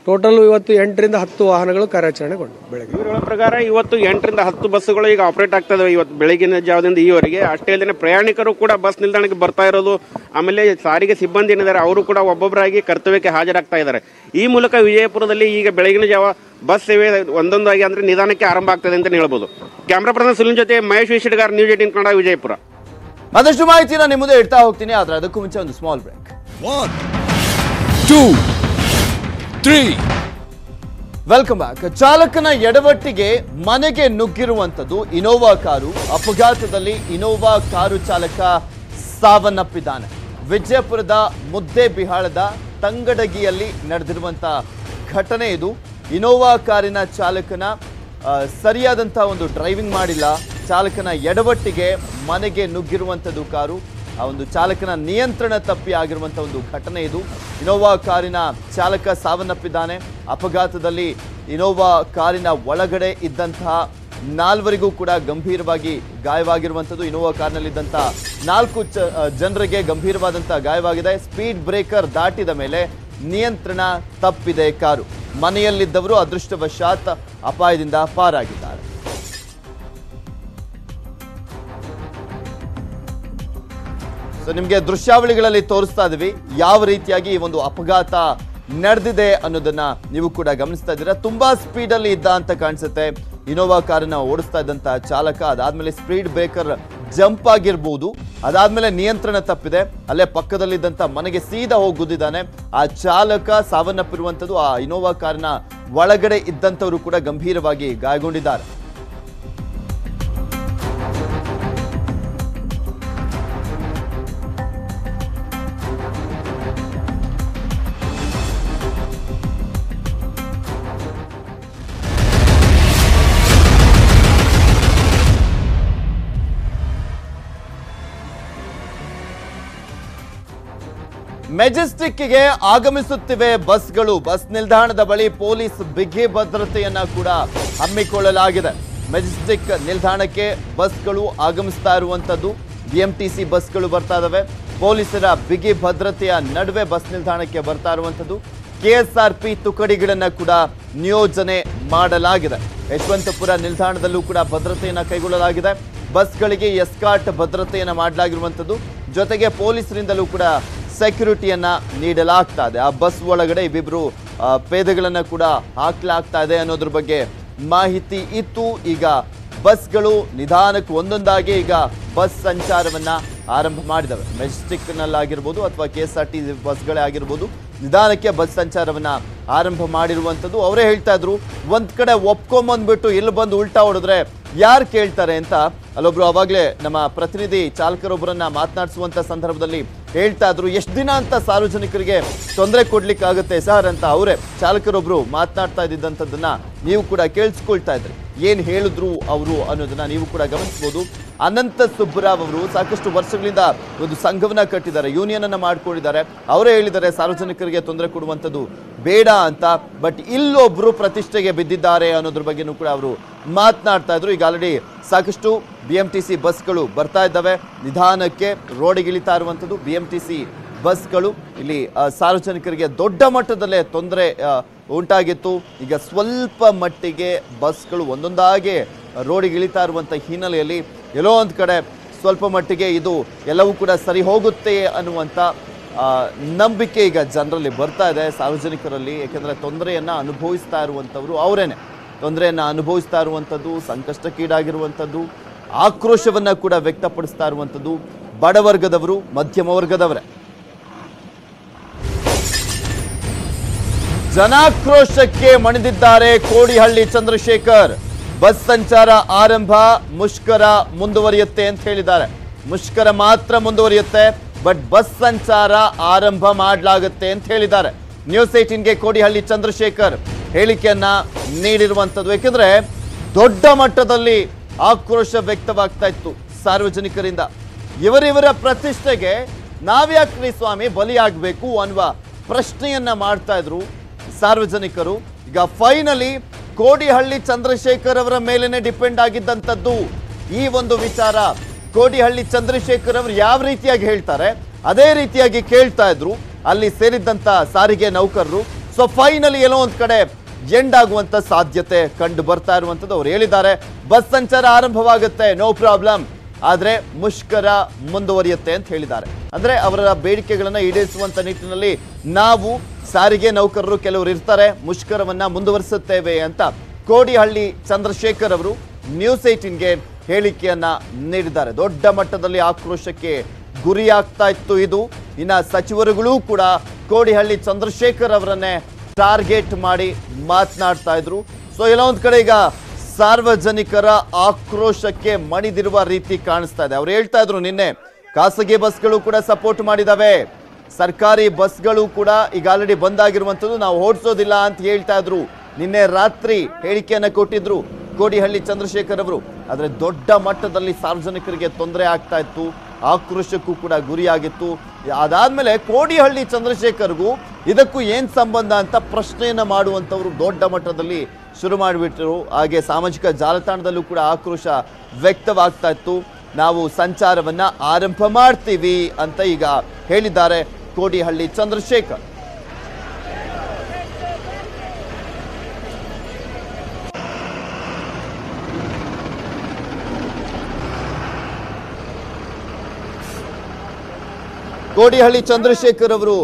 ಟೋಟಲ್ ಇವತ್ತು 8ರಿಂದ 10 ವಾಹನಗಳು ಕಾರ್ಯಾಚರಣೆಗೊಂಡು ಬೆಳಗ್ಗೆ. ಇವರ ಪ್ರಕಾರ ಇವತ್ತು 8ರಿಂದ 10 ಬಸ್ಸುಗಳು ಈಗ ಆಪರೇಟ್ ಆಗ್ತಾ ಇದಾವೆ ಇವತ್ತು ಬೆಳಗಿನ ಜಾವದಿಂದ ಈವರೆಗೆ. ಅಷ್ಟೇ ಅಲ್ಲದೆ ಪ್ರಯಾಣಿಕರು ಕೂಡ ಬಸ್ ನಿಲ್ದಾಣಕ್ಕೆ ಬರ್ತಾ ಇರೋದು, ಆಮೇಲೆ ಸಾರಿಗೆ ಸಿಬ್ಬಂದಿ ಏನಿದ್ದಾರೆ ಅವರು ಕೂಡ ಒಬ್ಬೊಬ್ಬರಾಗಿ ಕರ್ತವ್ಯಕ್ಕೆ ಹಾಜರಾಗ್ತಾ ಇದ್ದಾರೆ. ಈ ಮೂಲಕ ವಿಜಯಪುರದಲ್ಲಿ ಈಗ ಬೆಳಗಿನ ಜಾವ ಬಸ್ ಸೇವೆ ಒಂದೊಂದಾಗಿ ಅಂದ್ರೆ ನಿಧಾನಕ್ಕೆ ಆರಂಭ ಆಗ್ತದೆ ಅಂತ ಹೇಳ್ಬೋದು. ಕ್ಯಾಮ್ರಾ ಪರ್ಸನ್ ಸುನಿಲ್ ಜೊತೆ ಮಹೇಶ್ ವಿಶಿಡ್ಗಾರ್, ನ್ಯೂಸ್ 18 ಕನ್ನಡ, ವಿಜಯಪುರ. ಆದಷ್ಟು ಮಾಹಿತಿನ ನಿಮ್ಮ ಮುಂದೆ ಇಡ್ತಾ ಹೋಗ್ತೀನಿ, ಆದ್ರೆ ಅದಕ್ಕೂ ಮುಂಚೆ ಒಂದು ಸ್ಮಾಲ್ ಬ್ರೇಕ್. 1 2 3 welcome back. ಚಾಲಕನ ಎಡವಟ್ಟಿಗೆ ಮನೆಗೆ ನುಗ್ಗಿರುವಂತದ್ದು ಇನೋವಾ ಕಾರು. ಅಪಘಾತದಲ್ಲಿ ಇನೋವಾ ಕಾರು ಚಾಲಕ ಸಾವನ್ನಪ್ಪಿದ್ದಾನೆ. ವಿಜಯಪುರದ ಮುದ್ದೇಬಿಹಾಳದ ತಂಗಡಗಿಯಲ್ಲಿ ನಡೆದಿರುವಂತ ಘಟನೆ ಇದು. ಇನೋವಾ ಕಾರಿನ ಚಾಲಕನ ಸರಿಯಾದಂತಹ ಒಂದು ಡ್ರೈವಿಂಗ್ ಮಾಡಿಲ್ಲ, ಚಾಲಕನ ಎಡವಟ್ಟಿಗೆ ಮನೆಗೆ ನುಗ್ಗಿರುವಂಥದ್ದು ಕಾರು. ಆ ಒಂದು ಚಾಲಕನ ನಿಯಂತ್ರಣ ತಪ್ಪಿ ಆಗಿರುವಂಥ ಒಂದು ಘಟನೆ ಇದು. ಇನೋವಾ ಕಾರಿನ ಚಾಲಕ ಸಾವನ್ನಪ್ಪಿದ್ದಾನೆ. ಅಪಘಾತದಲ್ಲಿ ಇನೋವಾ ಕಾರಿನ ಒಳಗಡೆ ಇದ್ದಂತಹ 4ವರಿಗೂ ಕೂಡ ಗಂಭೀರವಾಗಿ ಗಾಯವಾಗಿರುವಂಥದ್ದು. ಇನೋವಾ ಕಾರ್ನಲ್ಲಿದ್ದಂಥ 4 ಜನರಿಗೆ ಗಂಭೀರವಾದಂಥ ಗಾಯವಾಗಿದೆ. ಸ್ಪೀಡ್ ಬ್ರೇಕರ್ ದಾಟಿದ ಮೇಲೆ ನಿಯಂತ್ರಣ ತಪ್ಪಿದೆ ಕಾರು. ಮನೆಯಲ್ಲಿದ್ದವರು ಅದೃಷ್ಟವಶಾತ್ ಅಪಾಯದಿಂದ ಪಾರಾಗಿದ್ದಾರೆ. ನಿಮಗೆ ದೃಶ್ಯಾವಳಿಗಳಲ್ಲಿ ತೋರಿಸ್ತಾ ಇದೀವಿ ಯಾವ ರೀತಿಯಾಗಿ ಈ ಒಂದು ಅಪಘಾತ ನಡೆದಿದೆ ಅನ್ನೋದನ್ನ ನೀವು ಕೂಡ ಗಮನಿಸ್ತಾ ಇದ್ದೀರಾ. ತುಂಬಾ ಸ್ಪೀಡ್ ಅಲ್ಲಿ ಇದ್ದ ಅಂತ ಕಾಣಿಸುತ್ತೆ ಇನೋವಾ ಕಾರನ್ನ ಓಡಿಸ್ತಾ ಇದ್ದಂತ ಚಾಲಕ. ಅದಾದ್ಮೇಲೆ ಸ್ಪೀಡ್ ಬ್ರೇಕರ್ ಜಂಪ್ ಆಗಿರ್ಬೋದು, ಅದಾದ್ಮೇಲೆ ನಿಯಂತ್ರಣ ತಪ್ಪಿದೆ, ಅಲ್ಲೇ ಪಕ್ಕದಲ್ಲಿದ್ದಂತ ಮನೆಗೆ ಸೀದಾ ಹೋಗಿ ಗುದ್ದಿದ್ದಾನೆ. ಆ ಚಾಲಕ ಸಾವನ್ನಪ್ಪಿರುವಂತದ್ದು. ಆ ಇನೋವಾ ಕಾರಿನ ಒಳಗಡೆ ಇದ್ದಂಥವರು ಕೂಡ ಗಂಭೀರವಾಗಿ ಗಾಯಗೊಂಡಿದ್ದಾರೆ. ಮೆಜೆಸ್ಟಿಕ್ಗೆ ಆಗಮಿಸುತ್ತಿವೆ ಬಸ್ಗಳು. ಬಸ್ ನಿಲ್ದಾಣದ ಬಳಿ ಪೊಲೀಸ್ ಬಿಗಿ ಭದ್ರತೆಯನ್ನ ಕೂಡ ಹಮ್ಮಿಕೊಳ್ಳಲಾಗಿದೆ. ಮೆಜೆಸ್ಟಿಕ್ ನಿಲ್ದಾಣಕ್ಕೆ ಬಸ್ಗಳು ಆಗಮಿಸ್ತಾ ಇರುವಂತದ್ದು. BMTC ಬಸ್ಗಳು ಬರ್ತಾ ಇದಾವೆ. ಪೊಲೀಸರ ಬಿಗಿ ಭದ್ರತೆಯ ನಡುವೆ ಬಸ್ ನಿಲ್ದಾಣಕ್ಕೆ ಬರ್ತಾ ಇರುವಂತದ್ದು. KSRP ತುಕಡಿಗಳನ್ನ ಕೂಡ ನಿಯೋಜನೆ ಮಾಡಲಾಗಿದೆ. ಯಶವಂತಪುರ ನಿಲ್ದಾಣದಲ್ಲೂ ಕೂಡ ಭದ್ರತೆಯನ್ನ ಕೈಗೊಳ್ಳಲಾಗಿದೆ. ಬಸ್ಗಳಿಗೆ ಎಸ್ಕಾರ್ಟ್ ಭದ್ರತೆಯನ್ನ ಮಾಡಲಾಗಿರುವಂತದ್ದು. ಜೊತೆಗೆ ಪೊಲೀಸರಿಂದಲೂ ಕೂಡ ಸೆಕ್ಯೂರಿಟಿಯನ್ನ ನೀಡಲಾಗ್ತಾ ಇದೆ. ಆ ಬಸ್ ಒಳಗಡೆ ಇಬ್ಬಿಬ್ರು ಪೇದೆಗಳನ್ನ ಕೂಡ ಹಾಕಲಾಗ್ತಾ ಇದೆ ಅನ್ನೋದ್ರ ಬಗ್ಗೆ ಮಾಹಿತಿ ಇತ್ತು. ಈಗ ಬಸ್ಗಳು ನಿಧಾನಕ್ಕೆ ಒಂದೊಂದಾಗಿ ಈಗ ಬಸ್ ಸಂಚಾರವನ್ನ ಆರಂಭ ಮಾಡಿದವೆ. ಮೆಜೆಸ್ಟಿಕ್ನಲ್ಲಾಗಿರ್ಬೋದು ಅಥವಾ KSRTC ಬಸ್ಗಳೇ ಆಗಿರ್ಬೋದು, ನಿಧಾನಕ್ಕೆ ಬಸ್ ಸಂಚಾರವನ್ನ ಆರಂಭ ಮಾಡಿರುವಂಥದ್ದು. ಅವರೇ ಹೇಳ್ತಾ ಇದ್ರು, ಒಂದ್ ಕಡೆ ಒಪ್ಕೊಂಬಂದ್ಬಿಟ್ಟು ಇಲ್ಲಿ ಬಂದು ಉಲ್ಟಾ ಹೊಡೆದ್ರೆ ಯಾರು ಕೇಳ್ತಾರೆ ಅಂತ. ಅಲ್ಲೊಬ್ರು ಅವಾಗಲೇ ನಮ್ಮ ಪ್ರತಿನಿಧಿ ಚಾಲಕರೊಬ್ಬರನ್ನ ಮಾತನಾಡಿಸುವಂತ ಸಂದರ್ಭದಲ್ಲಿ ಹೇಳ್ತಾ ಇದ್ರು, ಎಷ್ಟು ದಿನ ಅಂತ ಸಾರ್ವಜನಿಕರಿಗೆ ತೊಂದರೆ ಕೊಡ್ಲಿಕ್ಕಾಗುತ್ತೆ ಸರ್ ಅಂತ ಅವರೇ ಚಾಲಕರೊಬ್ರು ಮಾತನಾಡ್ತಾ ಇದ್ದಂಥದ್ದನ್ನ ನೀವು ಕೂಡ ಕೇಳಿಸ್ಕೊಳ್ತಾ ಇದ್ರಿ. ಏನ್ ಹೇಳಿದ್ರು ಅವರು ಅನ್ನೋದನ್ನ ನೀವು ಕೂಡ ಗಮನಿಸಬಹುದು. ಅನಂತ ಸುಬ್ಬರಾವ್ ಅವರು ಸಾಕಷ್ಟು ವರ್ಷಗಳಿಂದ ಒಂದು ಸಂಘವನ್ನ ಕಟ್ಟಿದ್ದಾರೆ, ಯೂನಿಯನ್ ಅನ್ನ ಮಾಡ್ಕೊಂಡಿದ್ದಾರೆ. ಅವರೇ ಹೇಳಿದ್ದಾರೆ ಸಾರ್ವಜನಿಕರಿಗೆ ತೊಂದರೆ ಕೊಡುವಂಥದ್ದು ಬೇಡ ಅಂತ. ಬಟ್ ಇಲ್ಲೊಬ್ರು ಪ್ರತಿಷ್ಠೆಗೆ ಬಿದ್ದಿದ್ದಾರೆ ಅನ್ನೋದ್ರ ಬಗ್ಗೆನೂ ಕೂಡ ಅವರು ಮಾತನಾಡ್ತಾ ಇದ್ರು. ಈಗ ಆಲ್ರೆಡಿ ಸಾಕಷ್ಟು BMTC ಬಸ್ಗಳು ಬರ್ತಾ ಇದ್ದಾವೆ, ನಿಧಾನಕ್ಕೆ ರೋಡಿಗಿಳಿತಾ ಇರುವಂಥದ್ದು. BMTC ಬಸ್ಗಳು ಇಲ್ಲಿ ಸಾರ್ವಜನಿಕರಿಗೆ ದೊಡ್ಡ ಮಟ್ಟದಲ್ಲೇ ತೊಂದರೆ ಉಂಟಾಗಿತ್ತು. ಈಗ ಸ್ವಲ್ಪ ಮಟ್ಟಿಗೆ ಬಸ್ಗಳು ಒಂದೊಂದಾಗಿ ರೋಡಿಗಿಳಿತಾ ಇರುವಂಥ ಹಿನ್ನೆಲೆಯಲ್ಲಿ ಎಲ್ಲೋ ಒಂದು ಕಡೆ ಸ್ವಲ್ಪ ಮಟ್ಟಿಗೆ ಇದು ಎಲ್ಲವೂ ಕೂಡ ಸರಿ ಹೋಗುತ್ತೆ ಅನ್ನುವಂಥ ನಂಬಿಕೆ ಈಗ ಜನರಲ್ಲಿ ಬರ್ತಾ ಇದೆ, ಸಾರ್ವಜನಿಕರಲ್ಲಿ. ಯಾಕೆಂದರೆ ತೊಂದರೆಯನ್ನು ಅನುಭವಿಸ್ತಾ ಇರುವಂಥವ್ರು ಅವರೇನೆ. ತೊಂದರೆಯನ್ನು ಅನುಭವಿಸ್ತಾ ಇರುವಂಥದ್ದು, ಸಂಕಷ್ಟಕ್ಕೀಡಾಗಿರುವಂಥದ್ದು, ಆಕ್ರೋಶವನ್ನು ಕೂಡ ವ್ಯಕ್ತಪಡಿಸ್ತಾ ಇರುವಂಥದ್ದು ಬಡವರ್ಗದವರು, ಮಧ್ಯಮ ವರ್ಗದವರೇ. ಜನಾಕ್ರೋಶಕ್ಕೆ ಮಣಿದಿದ್ದಾರೆ ಕೋಡಿಹಳ್ಳಿ ಚಂದ್ರಶೇಖರ್. ಬಸ್ ಸಂಚಾರ ಆರಂಭ, ಮುಷ್ಕರ ಮುಂದುವರಿಯುತ್ತೆ ಅಂತ ಹೇಳಿದ್ದಾರೆ. ಮುಷ್ಕರ ಮಾತ್ರ ಮುಂದುವರಿಯುತ್ತೆ, ಬಟ್ ಬಸ್ ಸಂಚಾರ ಆರಂಭ ಮಾಡಲಾಗುತ್ತೆ ಅಂತ ಹೇಳಿದ್ದಾರೆ. ನ್ಯೂಸ್ 18ಗೆ ಕೋಡಿಹಳ್ಳಿ ಚಂದ್ರಶೇಖರ್ ಹೇಳಿಕೆಯನ್ನ ನೀಡಿರುವಂಥದ್ದು. ಯಾಕೆಂದ್ರೆ ದೊಡ್ಡ ಮಟ್ಟದಲ್ಲಿ ಆಕ್ರೋಶ ವ್ಯಕ್ತವಾಗ್ತಾ ಇತ್ತು ಸಾರ್ವಜನಿಕರಿಂದ. ಇವರಿವರ ಪ್ರತಿಷ್ಠೆಗೆ ನಾವ್ಯಾಕ್ರಿ ಸ್ವಾಮಿ ಬಲಿಯಾಗಬೇಕು ಅನ್ನುವ ಪ್ರಶ್ನೆಯನ್ನ ಮಾಡ್ತಾ ಇದ್ರು ಸಾರ್ವಜನಿಕರು. ಈಗ ಫೈನಲಿ ಕೋಡಿಹಳ್ಳಿ ಚಂದ್ರಶೇಖರ್ ಅವರ ಮೇಲೇನೆ ಡಿಪೆಂಡ್ ಆಗಿದ್ದಂಥದ್ದು ಈ ಒಂದು ವಿಚಾರ. ಕೋಡಿಹಳ್ಳಿ ಚಂದ್ರಶೇಖರ್ ಅವರು ಯಾವ ರೀತಿಯಾಗಿ ಹೇಳ್ತಾರೆ ಅದೇ ರೀತಿಯಾಗಿ ಕೇಳ್ತಾ ಇದ್ರು ಅಲ್ಲಿ ಸೇರಿದ್ದಂತ ಸಾರಿಗೆ ನೌಕರರು. ಸೊ ಫೈನಲಿ ಎಲ್ಲೋ ಒಂದ್ ಕಡೆ ಎಂಡ್ ಆಗುವಂತ ಸಾಧ್ಯತೆ ಕಂಡು ಬರ್ತಾ ಇರುವಂತದ್ದು. ಅವ್ರು ಹೇಳಿದ್ದಾರೆ ಬಸ್ ಸಂಚಾರ ಆರಂಭವಾಗುತ್ತೆ, ನೋ ಪ್ರಾಬ್ಲಮ್, ಆದ್ರೆ ಮುಷ್ಕರ ಮುಂದುವರಿಯುತ್ತೆ ಅಂತ ಹೇಳಿದ್ದಾರೆ. ಅಂದ್ರೆ ಅವರ ಬೇಡಿಕೆಗಳನ್ನ ಈಡೇರಿಸುವಂತ ನಿಟ್ಟಿನಲ್ಲಿ ನಾವು ಸಾರಿಗೆ ನೌಕರರು ಕೆಲವರು ಇರ್ತಾರೆ, ಮುಷ್ಕರವನ್ನ ಮುಂದುವರಿಸುತ್ತೇವೆ ಅಂತ ಕೋಡಿಹಳ್ಳಿ ಚಂದ್ರಶೇಖರ್ ಅವರು ನ್ಯೂಸ್ 18ಗೆ ಹೇಳಿಕೆಯನ್ನ ನೀಡಿದ್ದಾರೆ. ದೊಡ್ಡ ಮಟ್ಟದಲ್ಲಿ ಆಕ್ರೋಶಕ್ಕೆ ಗುರಿಯಾಗ್ತಾ ಇತ್ತು ಇದು. ಇನ್ನ ಸಚಿವರುಗಳು ಕೂಡ ಕೋಡಿಹಳ್ಳಿ ಚಂದ್ರಶೇಖರ್ ಅವರನ್ನೇ ಟಾರ್ಗೆಟ್ ಮಾಡಿ ಮಾತನಾಡ್ತಾ ಇದ್ರು. ಸೊ ಎಲ್ಲ ಒಂದ್ ಕಡೆ ಈಗ ಸಾರ್ವಜನಿಕರ ಆಕ್ರೋಶಕ್ಕೆ ಮಣಿದಿರುವ ರೀತಿ ಕಾಣಿಸ್ತಾ ಇದೆ. ಅವ್ರು ಹೇಳ್ತಾ ಇದ್ರು ನಿನ್ನೆ ಖಾಸಗಿ ಬಸ್ಗಳು ಕೂಡ ಸಪೋರ್ಟ್ ಮಾಡಿದಾವೆ, ಸರ್ಕಾರಿ ಬಸ್ಗಳು ಕೂಡ ಈಗ ಆಲ್ರೆಡಿ ಬಂದಾಗಿರುವಂಥದ್ದು, ನಾವು ಓಡಿಸೋದಿಲ್ಲ ಅಂತ ಹೇಳ್ತಾ ಇದ್ರು. ನಿನ್ನೆ ರಾತ್ರಿ ಹೇಳಿಕೆಯನ್ನ ಕೊಟ್ಟಿದ್ರು ಕೋಡಿಹಳ್ಳಿ ಚಂದ್ರಶೇಖರ್ ಅವರು. ಆದರೆ ದೊಡ್ಡ ಮಟ್ಟದಲ್ಲಿ ಸಾರ್ವಜನಿಕರಿಗೆ ತೊಂದರೆ ಆಗ್ತಾ ಇತ್ತು, ಆಕ್ರೋಶಕ್ಕೂ ಕೂಡ ಗುರಿಯಾಗಿತ್ತು. ಅದಾದ್ಮೇಲೆ ಕೋಡಿಹಳ್ಳಿ ಚಂದ್ರಶೇಖರ್ಗೂ ಇದಕ್ಕೂ ಏನ್ ಸಂಬಂಧ ಅಂತ ಪ್ರಶ್ನೆಯನ್ನ ಮಾಡುವಂಥವ್ರು ದೊಡ್ಡ ಮಟ್ಟದಲ್ಲಿ ಶುರು ಮಾಡಿಬಿಟ್ರು. ಹಾಗೆ ಸಾಮಾಜಿಕ ಜಾಲತಾಣದಲ್ಲೂ ಕೂಡ ಆಕ್ರೋಶ ವ್ಯಕ್ತವಾಗ್ತಾ ಇತ್ತು. ನಾವು ಸಂಚಾರವನ್ನ ಆರಂಭ ಮಾಡ್ತೀವಿ ಅಂತ ಈಗ ಹೇಳಿದ್ದಾರೆ ಕೋಡಿಹಳ್ಳಿ ಚಂದ್ರಶೇಖರ್. ಕೋಡಿಹಳ್ಳಿ ಚಂದ್ರಶೇಖರ್ ಅವರು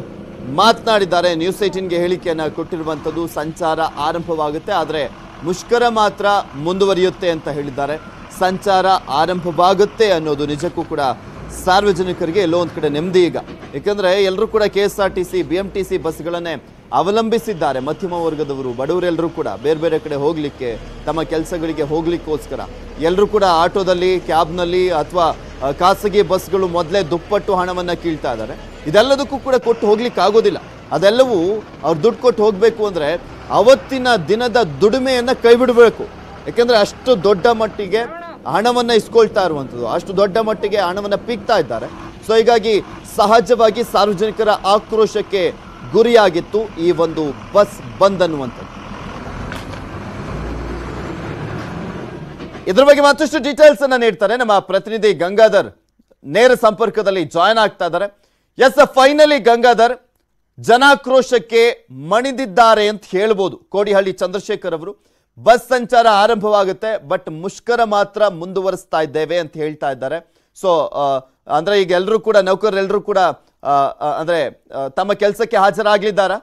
ಮಾತನಾಡಿದ್ದಾರೆ. ನ್ಯೂಸ್ 18ಗೆ ಹೇಳಿಕೆಯನ್ನ ಕೊಟ್ಟಿರುವಂಥದ್ದು. ಸಂಚಾರ ಆರಂಭವಾಗುತ್ತೆ, ಆದರೆ ಮುಷ್ಕರ ಮಾತ್ರ ಮುಂದುವರಿಯುತ್ತೆ ಅಂತ ಹೇಳಿದ್ದಾರೆ. ಸಂಚಾರ ಆರಂಭವಾಗುತ್ತೆ ಅನ್ನೋದು ನಿಜಕ್ಕೂ ಕೂಡ ಸಾರ್ವಜನಿಕರಿಗೆ ಎಲ್ಲೋ ಒಂದು ಕಡೆ ನೆಮ್ಮದಿ ಈಗ. ಯಾಕಂದ್ರೆ ಎಲ್ಲರೂ ಕೂಡ KSRTC BMTC ಬಸ್ಗಳನ್ನೇ ಅವಲಂಬಿಸಿದ್ದಾರೆ. ಮಧ್ಯಮ ವರ್ಗದವರು, ಬಡವರೆಲ್ಲರೂ ಕೂಡ ಬೇರೆ ಬೇರೆ ಕಡೆ ಹೋಗ್ಲಿಕ್ಕೆ, ತಮ್ಮ ಕೆಲಸಗಳಿಗೆ ಹೋಗ್ಲಿಕ್ಕೋಸ್ಕರ ಎಲ್ಲರೂ ಕೂಡ ಆಟೋದಲ್ಲಿ, ಕ್ಯಾಬ್ನಲ್ಲಿ ಅಥವಾ ಖಾಸಗಿ ಬಸ್ಗಳು ಮೊದಲೇ ದುಪ್ಪಟ್ಟು ಹಣವನ್ನ ಕೀಳ್ತಾ ಇದ್ದಾರೆ. ಇದೆಲ್ಲದಕ್ಕೂ ಕೂಡ ಕೊಟ್ಟು ಹೋಗ್ಲಿಕ್ಕೆ ಆಗೋದಿಲ್ಲ. ಅದೆಲ್ಲವೂ ಅವ್ರು ದುಡ್ಡು ಕೊಟ್ಟು ಹೋಗ್ಬೇಕು ಅಂದ್ರೆ ಅವತ್ತಿನ ದಿನದ ದುಡಿಮೆಯನ್ನ ಕೈ ಬಿಡಬೇಕು. ಯಾಕಂದ್ರೆ ಅಷ್ಟು ದೊಡ್ಡ ಮಟ್ಟಿಗೆ ಹಣವನ್ನ ಇಸ್ಕೊಳ್ತಾ ಇರುವಂಥದ್ದು, ಅಷ್ಟು ದೊಡ್ಡ ಮಟ್ಟಿಗೆ ಹಣವನ್ನ ಪೀಕ್ತಾ ಇದ್ದಾರೆ. ಸೊ ಹೀಗಾಗಿ ಸಹಜವಾಗಿ ಸಾರ್ವಜನಿಕರ ಆಕ್ರೋಶಕ್ಕೆ ಗುರಿಯಾಗಿತ್ತು ಈ ಒಂದು ಬಸ್ ಬಂದ್ ಅನ್ನುವಂಥದ್ದು. ಇದ್ರ ಬಗ್ಗೆ ಮತ್ತಷ್ಟು ಡೀಟೇಲ್ಸ್ ಅನ್ನ ನೀಡ್ತಾರೆ ನಮ್ಮ ಪ್ರತಿನಿಧಿ ಗಂಗಾಧರ್. ನೇರ ಸಂಪರ್ಕದಲ್ಲಿ ಜಾಯ್ನ್ ಆಗ್ತಾ ಇದ್ದಾರೆ. ಎಸ್, ಫೈನಲಿ ಗಂಗಾಧರ್, ಜನಾಕ್ರೋಶಕ್ಕೆ ಮಣಿದಿದ್ದಾರೆ ಅಂತ ಹೇಳ್ಬೋದು ಕೋಡಿಹಳ್ಳಿ ಚಂದ್ರಶೇಖರ್ ಅವರು. ಬಸ್ ಸಂಚಾರ ಆರಂಭವಾಗುತ್ತೆ, ಬಟ್ ಮುಷ್ಕರ ಮಾತ್ರ ಮುಂದುವರಿಸ್ತಾ ಇದ್ದೇವೆ ಅಂತ ಹೇಳ್ತಾ ಇದ್ದಾರೆ. ಸೊ ಅಂದ್ರೆ ಈಗ ಎಲ್ಲರೂ ಕೂಡ ನೌಕರರೆಲ್ಲರೂ ಕೂಡ ಅಂದ್ರೆ ತಮ್ಮ ಕೆಲಸಕ್ಕೆ ಹಾಜರಾಗಲಿದ್ದಾರಾ?